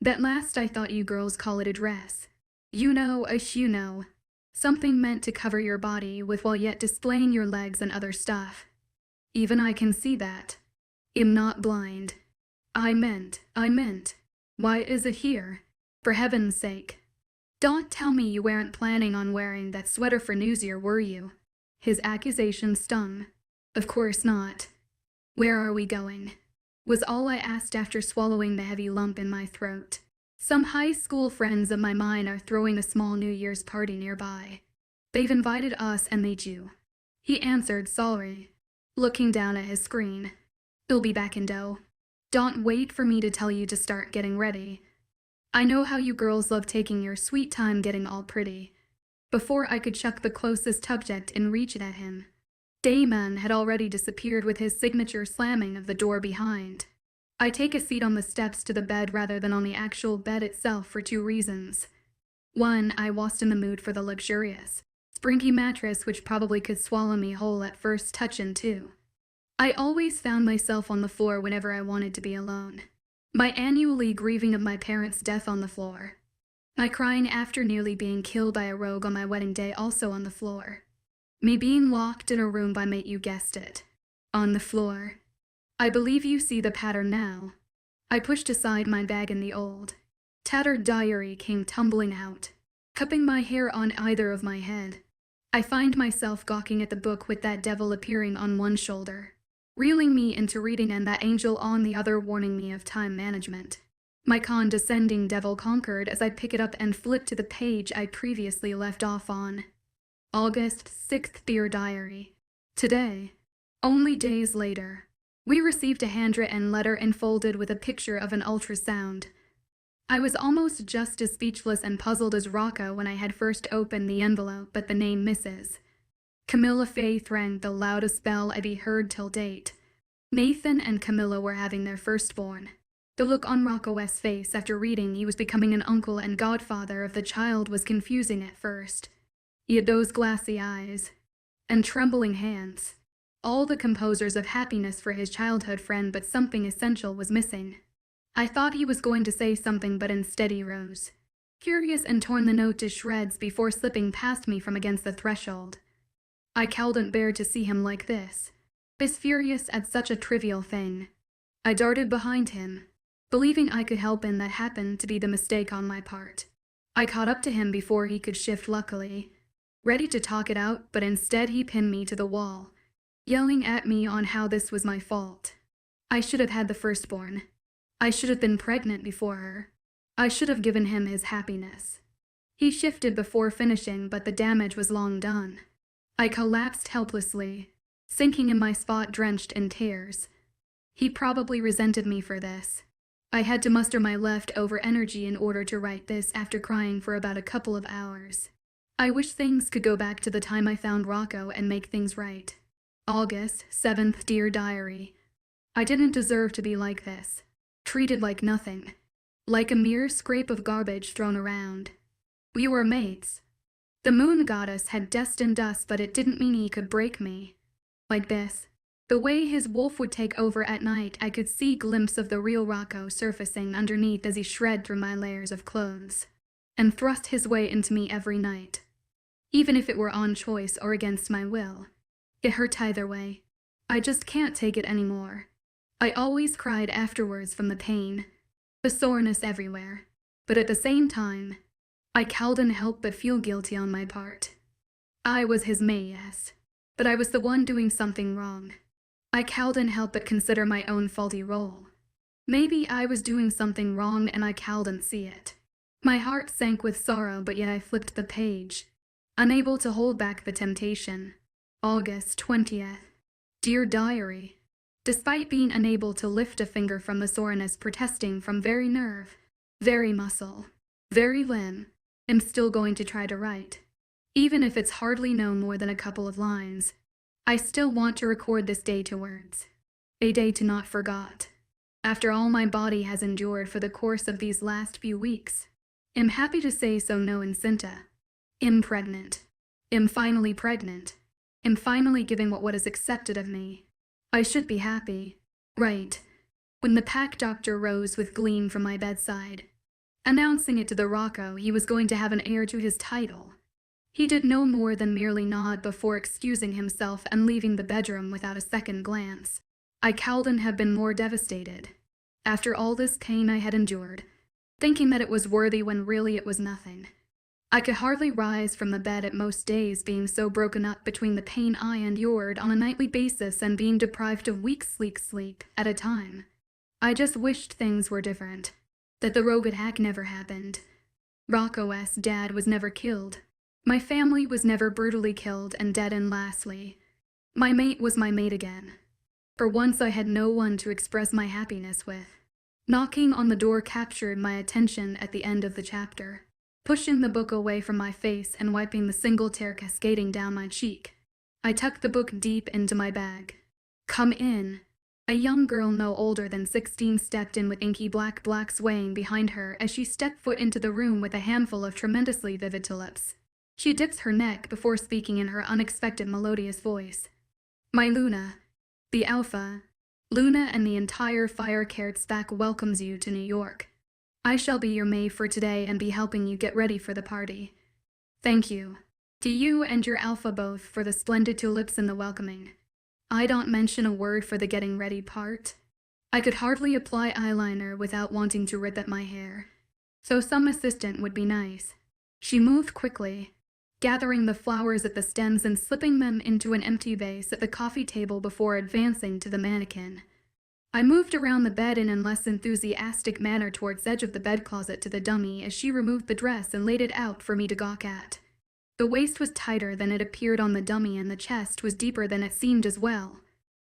"That last I thought you girls call it a dress. You know. Something meant to cover your body with while yet displaying your legs and other stuff. Even I can see that. I'm not blind." I meant. Why is it here? For heaven's sake. Don't tell me you weren't planning on wearing that sweater for New Year, were you? His accusation stung. Of course not. "Where are we going?" was all I asked after swallowing the heavy lump in my throat. "Some high school friends of mine are throwing a small New Year's party nearby. They've invited us and made you." He answered, sorry, looking down at his screen. "They'll be back in dough. Don't wait for me to tell you to start getting ready. I know how you girls love taking your sweet time getting all pretty." Before I could chuck the closest subject and reach it at him, Damon had already disappeared with his signature slamming of the door behind. I take a seat on the steps to the bed rather than on the actual bed itself for 2 reasons. 1, I was in the mood for the luxurious, springy mattress which probably could swallow me whole at first touch, and 2, I always found myself on the floor whenever I wanted to be alone. My annually grieving of my parents' death on the floor. My crying after nearly being killed by a rogue on my wedding day also on the floor. Me being locked in a room by mate, you guessed it, on the floor. I believe you see the pattern now. I pushed aside my bag and the old, tattered diary came tumbling out, cupping my hair on either of my head. I find myself gawking at the book with that devil appearing on one shoulder, reeling me into reading, and that angel on the other warning me of time management. My condescending devil conquered as I pick it up and flip to the page I previously left off on. August 6th, Dear Diary. Today, only days later, we received a handwritten letter enfolded with a picture of an ultrasound. I was almost just as speechless and puzzled as Rocco when I had first opened the envelope, but the name Mrs. Camilla Faith rang the loudest bell I'd heard till date. Nathan and Camilla were having their firstborn. The look on Rocco's face after reading he was becoming an uncle and godfather of the child was confusing at first. He had those glassy eyes and trembling hands. All the composers of happiness for his childhood friend, but something essential was missing. I thought he was going to say something, but instead he rose, curious, and torn the note to shreds before slipping past me from against the threshold. I couldn't bear to see him like this furious at such a trivial thing. I darted behind him, believing I could help, and that happened to be the mistake on my part. I caught up to him before he could shift, luckily, ready to talk it out, but instead he pinned me to the wall, yelling at me on how this was my fault. I should have had the firstborn. I should have been pregnant before her. I should have given him his happiness. He shifted before finishing, but the damage was long done. I collapsed helplessly, sinking in my spot drenched in tears. He probably resented me for this. I had to muster my leftover energy in order to write this after crying for about a couple of hours. I wish things could go back to the time I found Rocco and make things right. August 7th, Dear Diary. I didn't deserve to be like this. Treated like nothing. Like a mere scrape of garbage thrown around. We were mates. The moon goddess had destined us, but it didn't mean he could break me. Like this. The way his wolf would take over at night, I could see a glimpse of the real Rocco surfacing underneath as he shred through my layers of clothes. And thrust his way into me every night. Even if it were on choice or against my will. It hurt either way. I just can't take it anymore. I always cried afterwards from the pain. The soreness everywhere. But at the same time, I couldn't help but feel guilty on my part. I was his mate, yes. But I was the one doing something wrong. I couldn't help but consider my own faulty role. Maybe I was doing something wrong and I couldn't see it. My heart sank with sorrow, but yet I flipped the page, unable to hold back the temptation. August 20th. Dear Diary. Despite being unable to lift a finger from the soreness protesting from very nerve, very muscle, very limb, I'm still going to try to write. Even if it's hardly known more than a couple of lines. I still want to record this day to words. A day to not forgot. After all my body has endured for the course of these last few weeks. I'm happy to say so no Incinta. I'm pregnant. I'm finally pregnant. I'm finally giving what is accepted of me. I should be happy. Right. When the pack doctor rose with gleam from my bedside, announcing it to the Rocco he was going to have an heir to his title. He did no more than merely nod before excusing himself and leaving the bedroom without a second glance. I couldn't have been more devastated. After all this pain I had endured, thinking that it was worthy when really it was nothing. I could hardly rise from the bed at most days, being so broken up between the pain I endured on a nightly basis and being deprived of weeks sleep at a time. I just wished things were different. That the rogue attack never happened. Rocco's dad was never killed. My family was never brutally killed and dead, and lastly, my mate was my mate again. For once I had no one to express my happiness with. Knocking on the door captured my attention at the end of the chapter, pushing the book away from my face and wiping the single tear cascading down my cheek. I tucked the book deep into my bag. Come in. A young girl no older than 16 stepped in with inky black swaying behind her as she stepped foot into the room with a handful of tremendously vivid tulips. She dips her neck before speaking in her unexpected melodious voice. My Luna, the Alpha, Luna and the entire Firecared SPAC welcomes you to New York. I shall be your maid for today and be helping you get ready for the party. Thank you. To you and your Alpha both for the splendid tulips and the welcoming. I don't mention a word for the getting ready part. I could hardly apply eyeliner without wanting to rip at my hair. So some assistant would be nice. She moved quickly, gathering the flowers at the stems and slipping them into an empty vase at the coffee table before advancing to the mannequin. I moved around the bed in a less enthusiastic manner towards the edge of the bed closet to the dummy as she removed the dress and laid it out for me to gawk at. The waist was tighter than it appeared on the dummy and the chest was deeper than it seemed as well.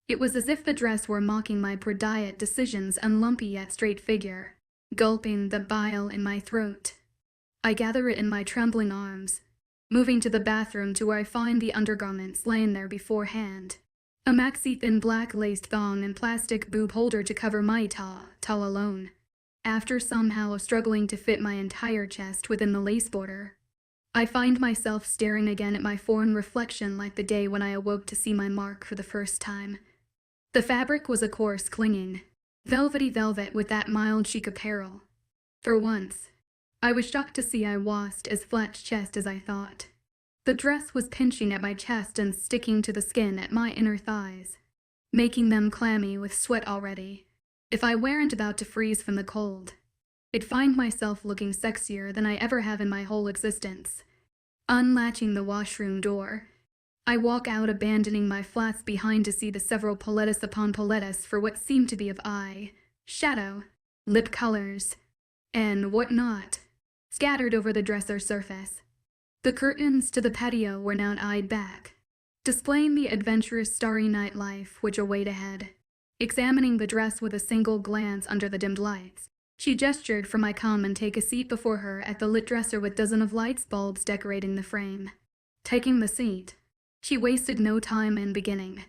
It was as if the dress were mocking my pre-diet decisions and lumpy yet straight figure, gulping the bile in my throat. I gather it in my trembling arms, moving to the bathroom to where I find the undergarments laying there beforehand. A maxi-thin black laced thong and plastic boob holder to cover my tall alone. After somehow struggling to fit my entire chest within the lace border, I find myself staring again at my foreign reflection like the day when I awoke to see my mark for the first time. The fabric was a coarse, clinging, velvety velvet with that mild chic apparel. For once, I was shocked to see I wasn't as flat-chested as I thought. The dress was pinching at my chest and sticking to the skin at my inner thighs, making them clammy with sweat already. If I weren't about to freeze from the cold, I'd find myself looking sexier than I ever have in my whole existence. Unlatching the washroom door, I walk out, abandoning my flats behind to see the several palettas upon palettas for what seemed to be of eye, shadow, lip colors, and whatnot. scattered over the dresser surface. The curtains to the patio were now eyed back, displaying the adventurous starry night life which await ahead. Examining the dress with a single glance under the dimmed lights, she gestured for my come and take a seat before her at the lit dresser with dozen of lights bulbs decorating the frame. Taking the seat, she wasted no time in beginning.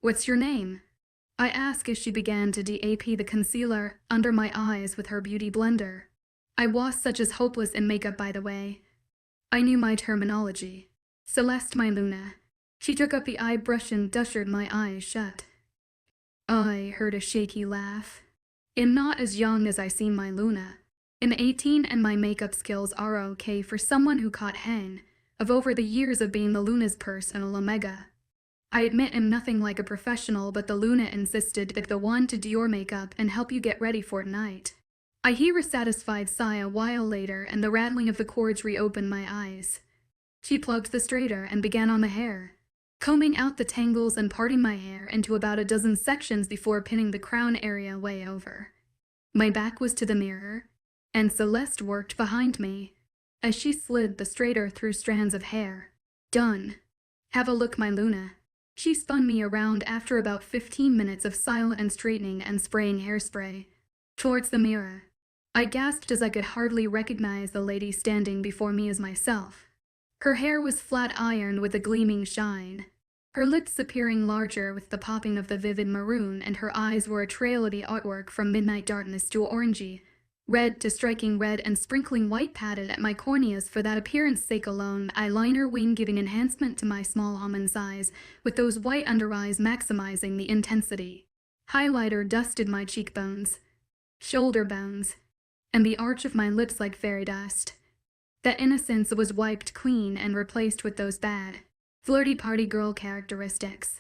"What's your name?" I asked as she began to dap the concealer under my eyes with her beauty blender. I was such as hopeless in makeup, by the way. I knew my terminology. "Celeste, my Luna." She took up the eye brush and dusted my eyes shut. I heard a shaky laugh. "I'm not as young as I seem, my Luna. I'm 18 and my makeup skills are okay for someone who caught hang of over the years of being the Luna's personal omega. I admit I'm nothing like a professional, but the Luna insisted that the one to do your makeup and help you get ready for tonight." I hear a satisfied sigh a while later, and the rattling of the cords reopened my eyes. She plugged the straighter and began on the hair, combing out the tangles and parting my hair into about a dozen sections before pinning the crown area way over. My back was to the mirror, and Celeste worked behind me as she slid the straighter through strands of hair. "Done. Have a look, my Luna." She spun me around after about 15 minutes of silent straightening and spraying hairspray towards the mirror. I gasped as I could hardly recognize the lady standing before me as myself. Her hair was flat ironed with a gleaming shine, her lips appearing larger with the popping of the vivid maroon, and her eyes were a trail of the artwork from midnight darkness to orangey, red to striking red, and sprinkling white padded at my corneas for that appearance sake alone, eyeliner wing giving enhancement to my small almond size, with those white under eyes maximizing the intensity. Highlighter dusted my cheekbones, shoulder bones, and the arch of my lips like fairy dust. That innocence was wiped clean and replaced with those bad, flirty party girl characteristics.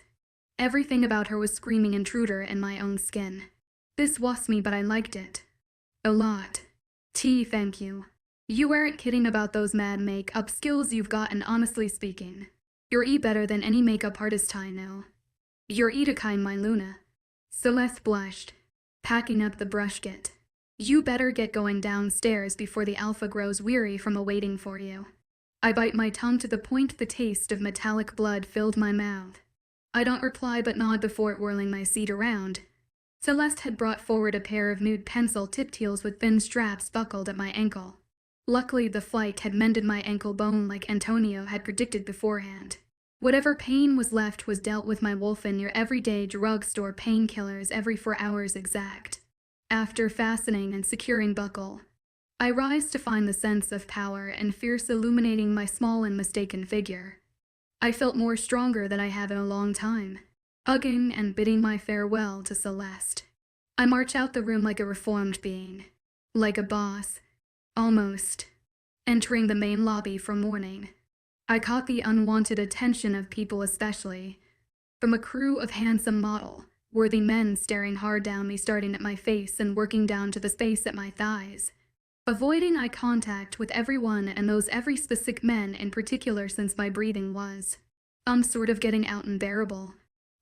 Everything about her was screaming intruder in my own skin. This was me, but I liked it. A lot. Thank you. You weren't kidding about those mad make-up skills you've got, and honestly speaking, you're better than any makeup artist I know. You're a kind, my Luna. Celeste blushed, packing up the brush kit. You better get going downstairs before the alpha grows weary from awaiting for you. I bite my tongue to the point the taste of metallic blood filled my mouth. I don't reply but nod before whirling my seat around. Celeste had brought forward a pair of nude pencil tipped heels with thin straps buckled at my ankle. Luckily, the flight had mended my ankle bone like Antonio had predicted beforehand. Whatever pain was left was dealt with my wolf in your everyday drugstore painkillers every 4 hours exact. After fastening and securing buckle, I rise to find the sense of power and fierce illuminating my small and mistaken figure. I felt more stronger than I have in a long time. Hugging and bidding my farewell to Celeste, I march out the room like a reformed being, like a boss, almost, entering the main lobby for morning. I caught the unwanted attention of people, especially from a crew of handsome worthy men staring hard down me, starting at my face and working down to the space at my thighs. Avoiding eye contact with everyone, and those every specific men in particular, since my breathing was sort of getting out unbearable.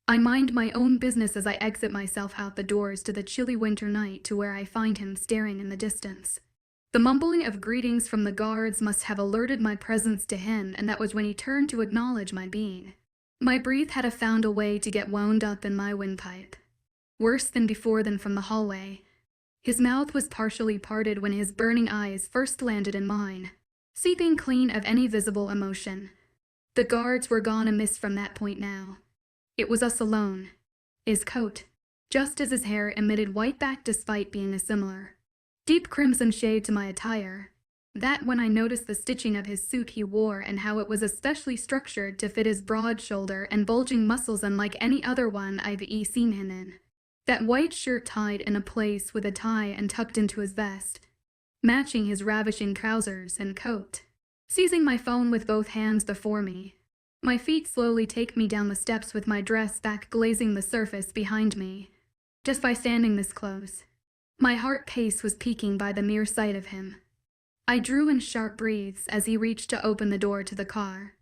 I mind my own business as I exit myself out the doors to the chilly winter night, to where I find him staring in the distance. The mumbling of greetings from the guards must have alerted my presence to him, and that was when he turned to acknowledge my being. My breath had found a way to get wound up in my windpipe. Worse than before, than from the hallway. His mouth was partially parted when his burning eyes first landed in mine, seeping clean of any visible emotion. The guards were gone amiss from that point now. It was us alone. His coat, just as his hair, emitted white back despite being a similar deep crimson shade to my attire. That when I noticed the stitching of his suit he wore, and how it was especially structured to fit his broad shoulder and bulging muscles unlike any other one I've seen him in. That white shirt tied in a place with a tie and tucked into his vest, matching his ravishing trousers and coat. Seizing my phone with both hands before me, my feet slowly take me down the steps with my dress back glazing the surface behind me. Just by standing this close, my heart pace was peaking by the mere sight of him. I drew in sharp breaths as he reached to open the door to the car.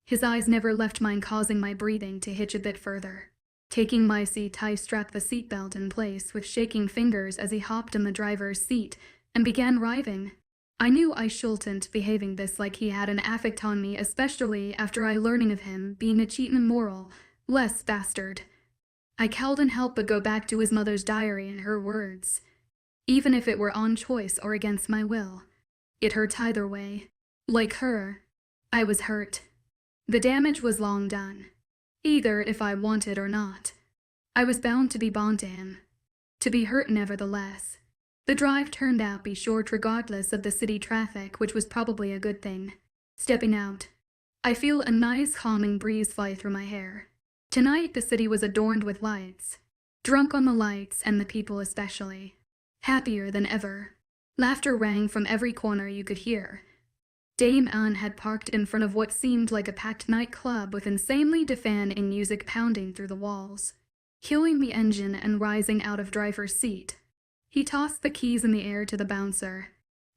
His eyes never left mine, causing my breathing to hitch a bit further. Taking my seat, I strapped the seatbelt in place with shaking fingers as he hopped in the driver's seat and began driving. I knew I shouldn't behaving this like he had an affect on me, especially after I learning of him being a cheat and immoral, less bastard. I couldn't help but go back to his mother's diary and her words. Even if it were on choice or against my will, it hurt either way. Like her, I was hurt. The damage was long done. Either if I wanted or not. I was bound to be bound to him. To be hurt nevertheless. The drive turned out be short regardless of the city traffic, which was probably a good thing. Stepping out, I feel a nice calming breeze fly through my hair. Tonight the city was adorned with lights. Drunk on the lights, and the people especially. Happier than ever. Laughter rang from every corner you could hear. Dame Anne had parked in front of what seemed like a packed nightclub with insanely deafening music pounding through the walls. Killing the engine and rising out of driver's seat. He tossed the keys in the air to the bouncer.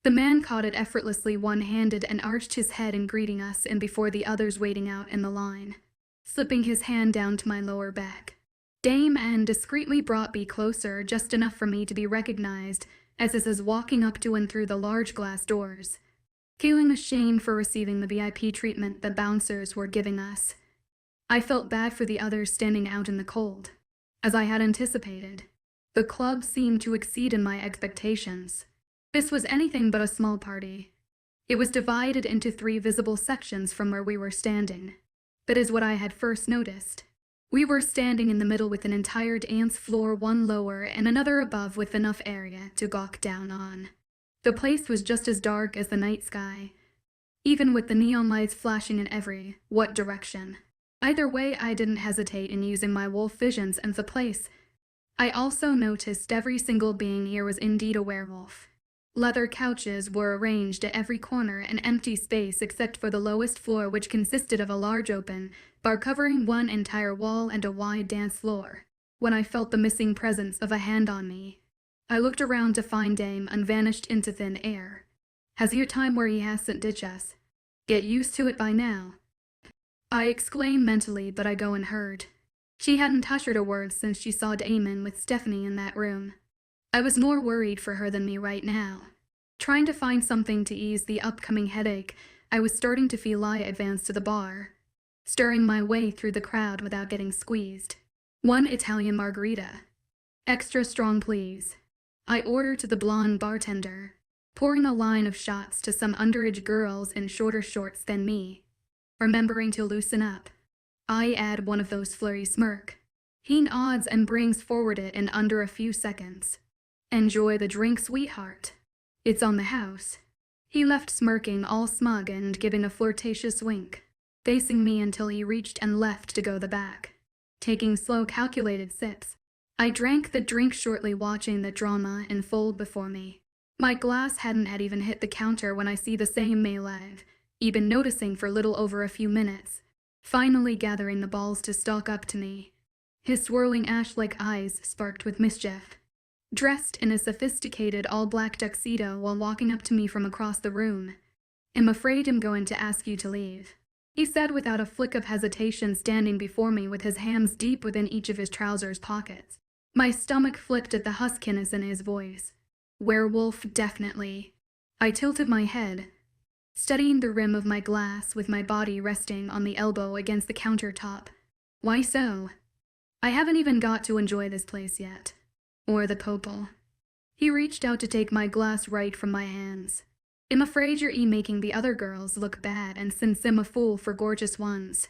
The man caught it effortlessly one-handed and arched his head in greeting us and before the others waiting out in the line, slipping his hand down to my lower back. Dame Anne discreetly brought me closer, just enough for me to be recognized as this is walking up to and through the large glass doors. Feeling ashamed for receiving the VIP treatment the bouncers were giving us. I felt bad for the others standing out in the cold. As I had anticipated, the club seemed to exceed in my expectations. This was anything but a small party. It was divided into 3 visible sections from where we were standing. That is what I had first noticed. We were standing in the middle with an entire dance floor, one lower and another above with enough area to gawk down on. The place was just as dark as the night sky, even with the neon lights flashing in every what direction. Either way, I didn't hesitate in using my wolf visions and the place. I also noticed every single being here was indeed a werewolf. Leather couches were arranged at every corner, an empty space except for the lowest floor, which consisted of a large open bar covering one entire wall and a wide dance floor. When I felt the missing presence of a hand on me, I looked around to find Dame Anne vanished into thin air. Has your time where he hasn't ditched us? Get used to it by now. I exclaimed mentally, but I go and heard. She hadn't uttered a word since she saw Dame Anne with Stephanie in that room. I was more worried for her than me right now. Trying to find something to ease the upcoming headache, I was starting to feel I advanced to the bar, stirring my way through the crowd without getting squeezed. 1 Italian margarita. Extra strong, please. I ordered to the blonde bartender, pouring a line of shots to some underage girls in shorter shorts than me. Remembering to loosen up, I add one of those flurry smirk. He nods and brings forward it in under a few seconds. Enjoy the drink, sweetheart. It's on the house. He left smirking all smug and giving a flirtatious wink, facing me until he reached and left to go the back. Taking slow, calculated sips, I drank the drink shortly, watching the drama unfold before me. My glass hadn't even hit the counter when I see the same Malev, even noticing for little over a few minutes, finally gathering the balls to stalk up to me. His swirling ash-like eyes sparked with mischief. Dressed in a sophisticated all-black tuxedo while walking up to me from across the room. I'm afraid I'm going to ask you to leave, he said without a flick of hesitation, standing before me with his hands deep within each of his trousers pockets. My stomach flipped at the huskiness in his voice. Werewolf, definitely. I tilted my head, studying the rim of my glass with my body resting on the elbow against the countertop. Why so? I haven't even got to enjoy this place yet. Or the popal. He reached out to take my glass right from my hands. I'm afraid you're making the other girls look bad, and since I'm a fool for gorgeous ones,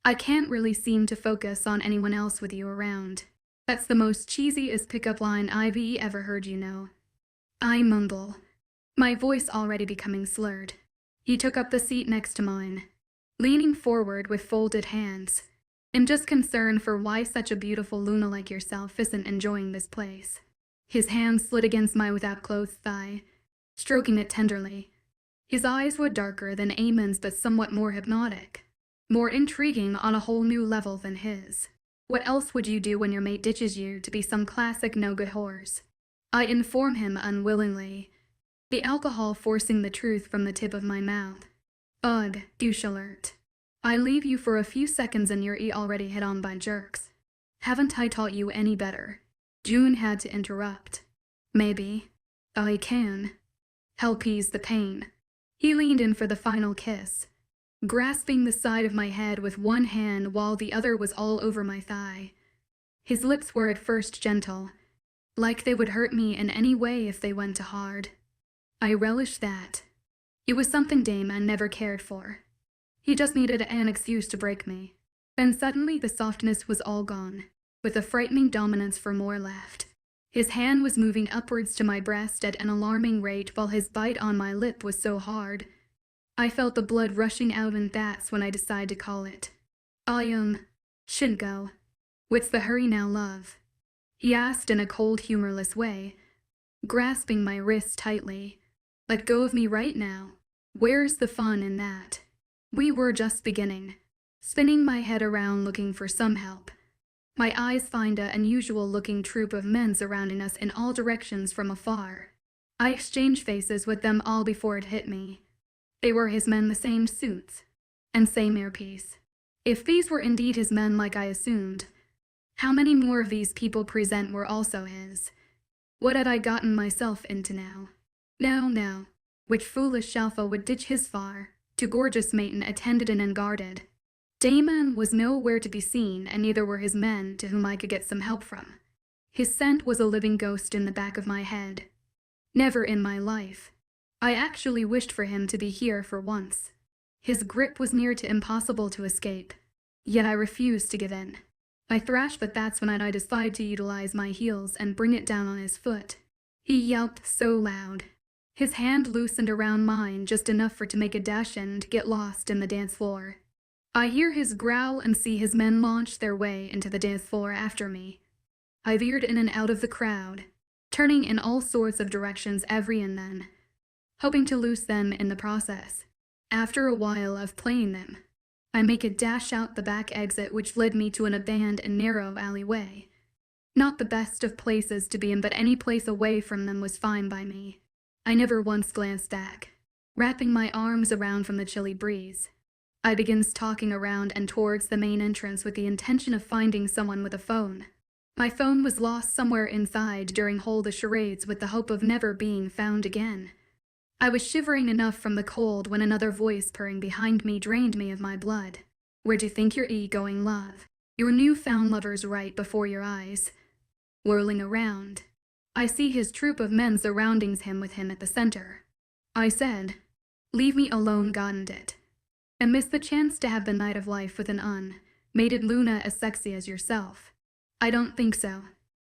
I can't really seem to focus on anyone else with you around. That's the most cheesiest pickup line I've ever heard, you know. I mumble, my voice already becoming slurred. He took up the seat next to mine, leaning forward with folded hands. I'm just concerned for why such a beautiful Luna like yourself isn't enjoying this place. His hand slid against my without-clothed thigh, stroking it tenderly. His eyes were darker than Amon's but somewhat more hypnotic, more intriguing on a whole new level than his. What else would you do when your mate ditches you to be some classic no-good horse? I inform him unwillingly, the alcohol forcing the truth from the tip of my mouth. Ugh, douche alert. I leave you for a few seconds and you're already hit on by jerks. Haven't I taught you any better? June had to interrupt. Maybe. I can. help ease the pain. He leaned in for the final kiss, grasping the side of my head with one hand while the other was all over my thigh. His lips were at first gentle, like they would hurt me in any way if they went too hard. I relished that. It was something Damon never cared for. He just needed an excuse to break me. Then suddenly the softness was all gone, with a frightening dominance for more left. His hand was moving upwards to my breast at an alarming rate while his bite on my lip was so hard. I felt the blood rushing out, and that's when I decided to call it. Shouldn't go. What's the hurry now, love? He asked in a cold, humorless way, grasping my wrist tightly. Let go of me right now. Where's the fun in that? We were just beginning. Spinning my head around looking for some help. My eyes find an unusual-looking troop of men surrounding us in all directions from afar. I exchanged faces with them all before it hit me. They were his men, the same suits, and same earpiece. If these were indeed his men like I assumed, how many more of these people present were also his? What had I gotten myself into now? No. Which foolish shalfa would ditch his far, too gorgeous maiden attended and unguarded? Damon was nowhere to be seen, and neither were his men to whom I could get some help from. His scent was a living ghost in the back of my head. Never in my life. I actually wished for him to be here for once. His grip was near to impossible to escape, yet I refused to give in. I thrashed, but that's when I decided to utilize my heels and bring it down on his foot. He yelped so loud. His hand loosened around mine just enough for to make a dash and get lost in the dance floor. I hear his growl and see his men launch their way into the dance floor after me. I veered in and out of the crowd, turning in all sorts of directions every and then, hoping to lose them in the process. After a while of playing them, I make a dash out the back exit, which led me to an abandoned and narrow alleyway. Not the best of places to be in, but any place away from them was fine by me. I never once glanced back, wrapping my arms around from the chilly breeze. I begins talking around and towards the main entrance with the intention of finding someone with a phone. My phone was lost somewhere inside during the charades with the hope of never being found again. I was shivering enough from the cold when another voice purring behind me drained me of my blood. Where'd you think you're going, love? Your newfound lover's right before your eyes. Whirling around, I see his troop of men surrounding him with him at the center. I said, leave me alone, godn't it? And miss the chance to have the night of life with an mated Luna as sexy as yourself. I don't think so.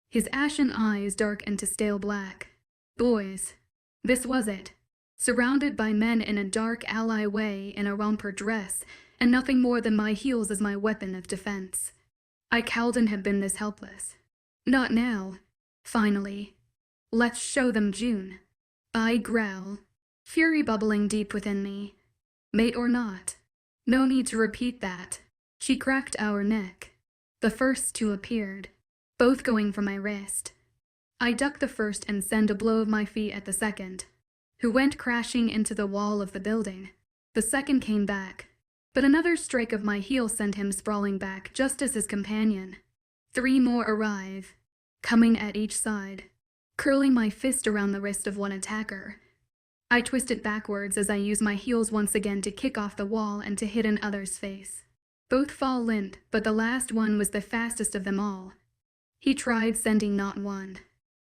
His ashen eyes darkened to stale black. Boys, this was it. Surrounded by men in a dark alleyway in a romper dress, and nothing more than my heels as my weapon of defense. I couldn't have been this helpless. Not now. Finally. Let's show them June. I growl, fury bubbling deep within me. Mate or not. No need to repeat that. She cracked our neck. The first two appeared, both going for my wrist. I ducked the first and sent a blow of my feet at the second, who went crashing into the wall of the building. The second came back, but another strike of my heel sent him sprawling back just as his companion. 3 more arrive, coming at each side, curling my fist around the wrist of one attacker. I twisted backwards as I used my heels once again to kick off the wall and to hit another's face. Both fall limp, but the last one was the fastest of them all. He tried sending not one,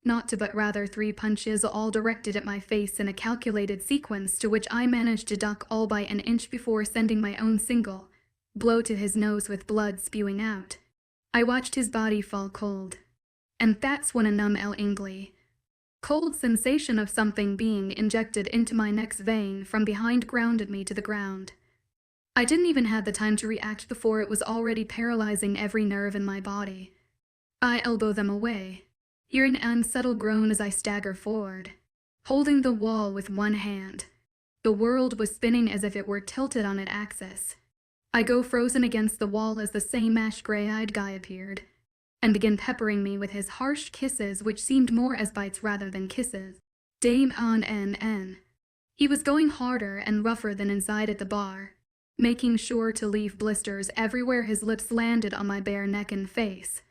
not two, but rather 3 punches, all directed at my face in a calculated sequence, to which I managed to duck all by an inch before sending my own single blow to his nose with blood spewing out. I watched his body fall cold, and that's when a numb cold sensation of something being injected into my neck's vein from behind grounded me to the ground. I didn't even have the time to react before it was already paralyzing every nerve in my body. I elbow them away, hearing an unsettled groan as I stagger forward, holding the wall with one hand. The world was spinning as if it were tilted on its axis. I go frozen against the wall as the same mashed gray-eyed guy appeared, and began peppering me with his harsh kisses, which seemed more as bites rather than kisses. Dame on N. He was going harder and rougher than inside at the bar, making sure to leave blisters everywhere his lips landed on my bare neck and face.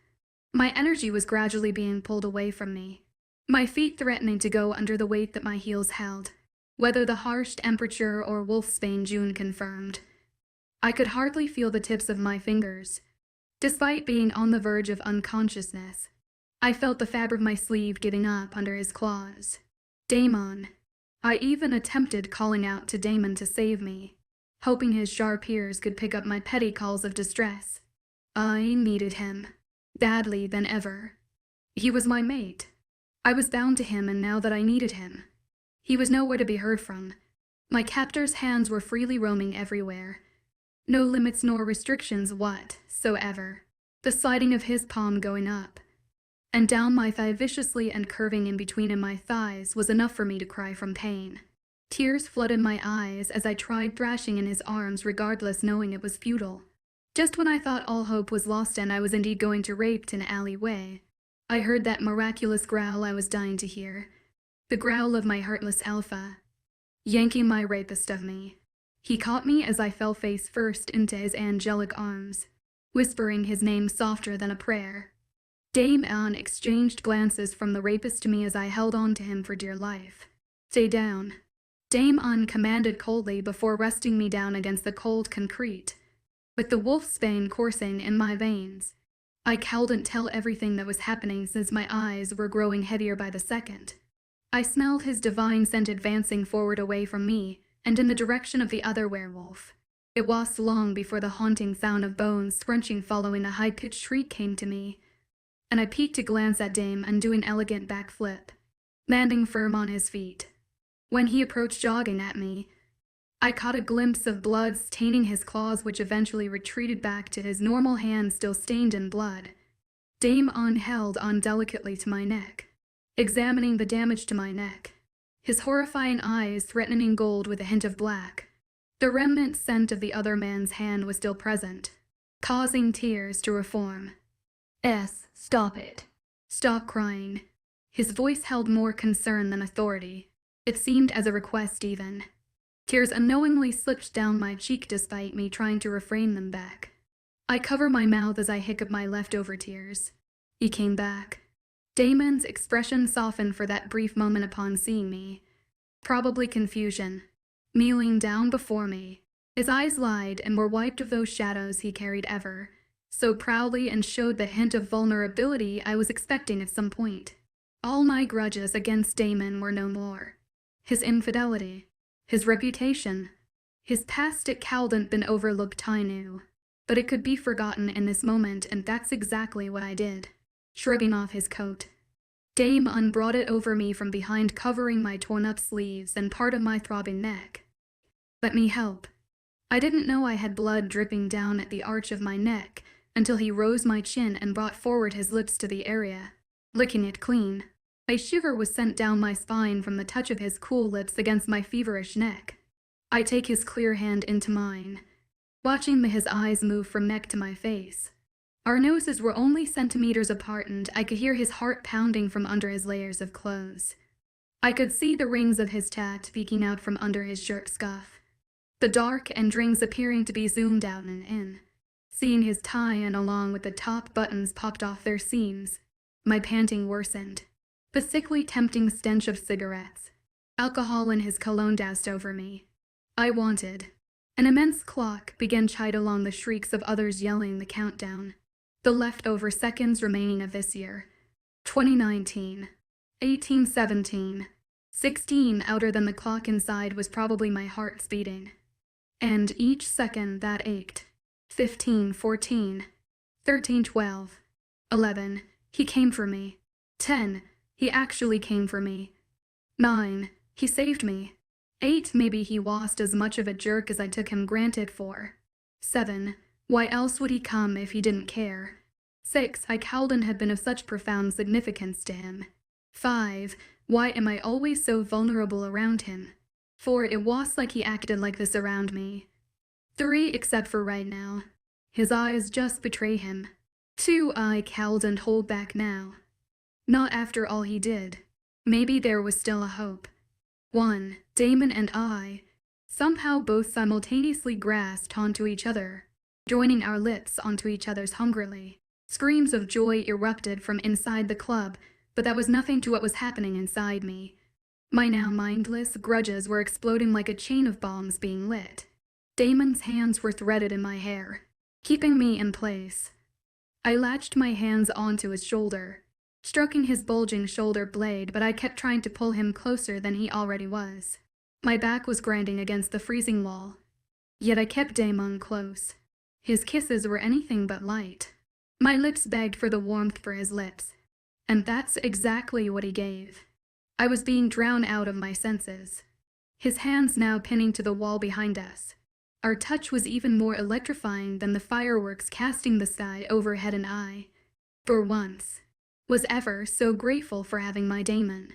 My energy was gradually being pulled away from me, my feet threatening to go under the weight that my heels held. whether the harsh temperature or wolfsbane June confirmed. I could hardly feel the tips of my fingers. Despite being on the verge of unconsciousness, I felt the fabric of my sleeve giving up under his claws. Damon. I even attempted calling out to Damon to save me, hoping his sharp ears could pick up my petty calls of distress. I needed him, badly than ever. He was my mate. I was bound to him, and now that I needed him, he was nowhere to be heard from. My captor's hands were freely roaming everywhere. No limits nor restrictions whatsoever. The sliding of his palm going up and down my thigh viciously and curving in between in my thighs was enough for me to cry from pain. Tears flooded my eyes as I tried thrashing in his arms regardless, knowing it was futile. Just when I thought all hope was lost and I was indeed going to raped in an alleyway, I heard that miraculous growl I was dying to hear. The growl of my heartless alpha, yanking my rapist of me. He caught me as I fell face first into his angelic arms, whispering his name softer than a prayer. Damon exchanged glances from the rapist to me as I held on to him for dear life. Stay down, Damon commanded coldly before resting me down against the cold concrete. With the wolfsbane coursing in my veins, I couldn't tell everything that was happening since my eyes were growing heavier by the second. I smelled his divine scent advancing forward away from me and in the direction of the other werewolf. It was long before the haunting sound of bones scrunching following a high-pitched shriek came to me, and I peeked to glance at Dame and do an elegant backflip, landing firm on his feet. When he approached jogging at me, I caught a glimpse of blood staining his claws, which eventually retreated back to his normal hand still stained in blood. Damon held on delicately to my neck, examining the damage to my neck, his horrifying eyes threatening gold with a hint of black. The remnant scent of the other man's hand was still present, causing tears to reform. Stop it. Stop crying. His voice held more concern than authority. It seemed as a request even. Tears unknowingly slipped down my cheek despite me trying to refrain them back. I covered my mouth as I hiccuped my leftover tears. He came back. Damon's expression softened for that brief moment upon seeing me. Probably confusion. Kneeling down before me, his eyes lied and were wiped of those shadows he carried ever so proudly and showed the hint of vulnerability I was expecting at some point. All my grudges against Damon were no more. His infidelity, his reputation, his past it hadn't been overlooked, I knew, but it could be forgotten in this moment, and that's exactly what I did. Shrugging off his coat, Damon brought it over me from behind, covering my torn-up sleeves and part of my throbbing neck. Let me help. I didn't know I had blood dripping down at the arch of my neck until he rose my chin and brought forward his lips to the area, licking it clean. A shiver was sent down my spine from the touch of his cool lips against my feverish neck. I take his clear hand into mine, watching his eyes move from neck to my face. Our noses were only centimeters apart, and I could hear his heart pounding from under his layers of clothes. I could see the rings of his tat peeking out from under his shirt scuff, the dark end rings appearing to be zoomed out and in. Seeing his tie and along with the top buttons popped off their seams, my panting worsened. The sickly tempting stench of cigarettes, alcohol and his cologne doused over me. I wanted. An immense clock began chide along the shrieks of others yelling the countdown. The leftover seconds remaining of this year. 2019. 1817. 16 outer than the clock inside was probably my heart beating. And each second that ached. 15, 14, 13, 12, 11. He came for me. 10. He actually came for me. 9. He saved me. 8. Maybe he wasn't as much of a jerk as I took him granted for. 7. Why else would he come if he didn't care? 6. Calden had been of such profound significance to him. 5. Why am I always so vulnerable around him? 4. It was like he acted like this around me. 3. Except for right now. His eyes just betray him. 2. I Calden hold back now. Not after all he did. Maybe there was still a hope. 1. Damon and I somehow both simultaneously grasped onto each other, joining our lips onto each other's hungrily. Screams of joy erupted from inside the club, but that was nothing to what was happening inside me. My now mindless grudges were exploding like a chain of bombs being lit. Damon's hands were threaded in my hair, keeping me in place. I latched my hands onto his shoulder, stroking his bulging shoulder blade, but I kept trying to pull him closer than he already was. My back was grinding against the freezing wall, yet I kept Damon close. His kisses were anything but light. My lips begged for the warmth for his lips, and that's exactly what he gave. I was being drowned out of my senses. His hands now pinning to the wall behind us. Our touch was even more electrifying than the fireworks casting the sky overhead, and I, for once, was ever so grateful for having my Damon.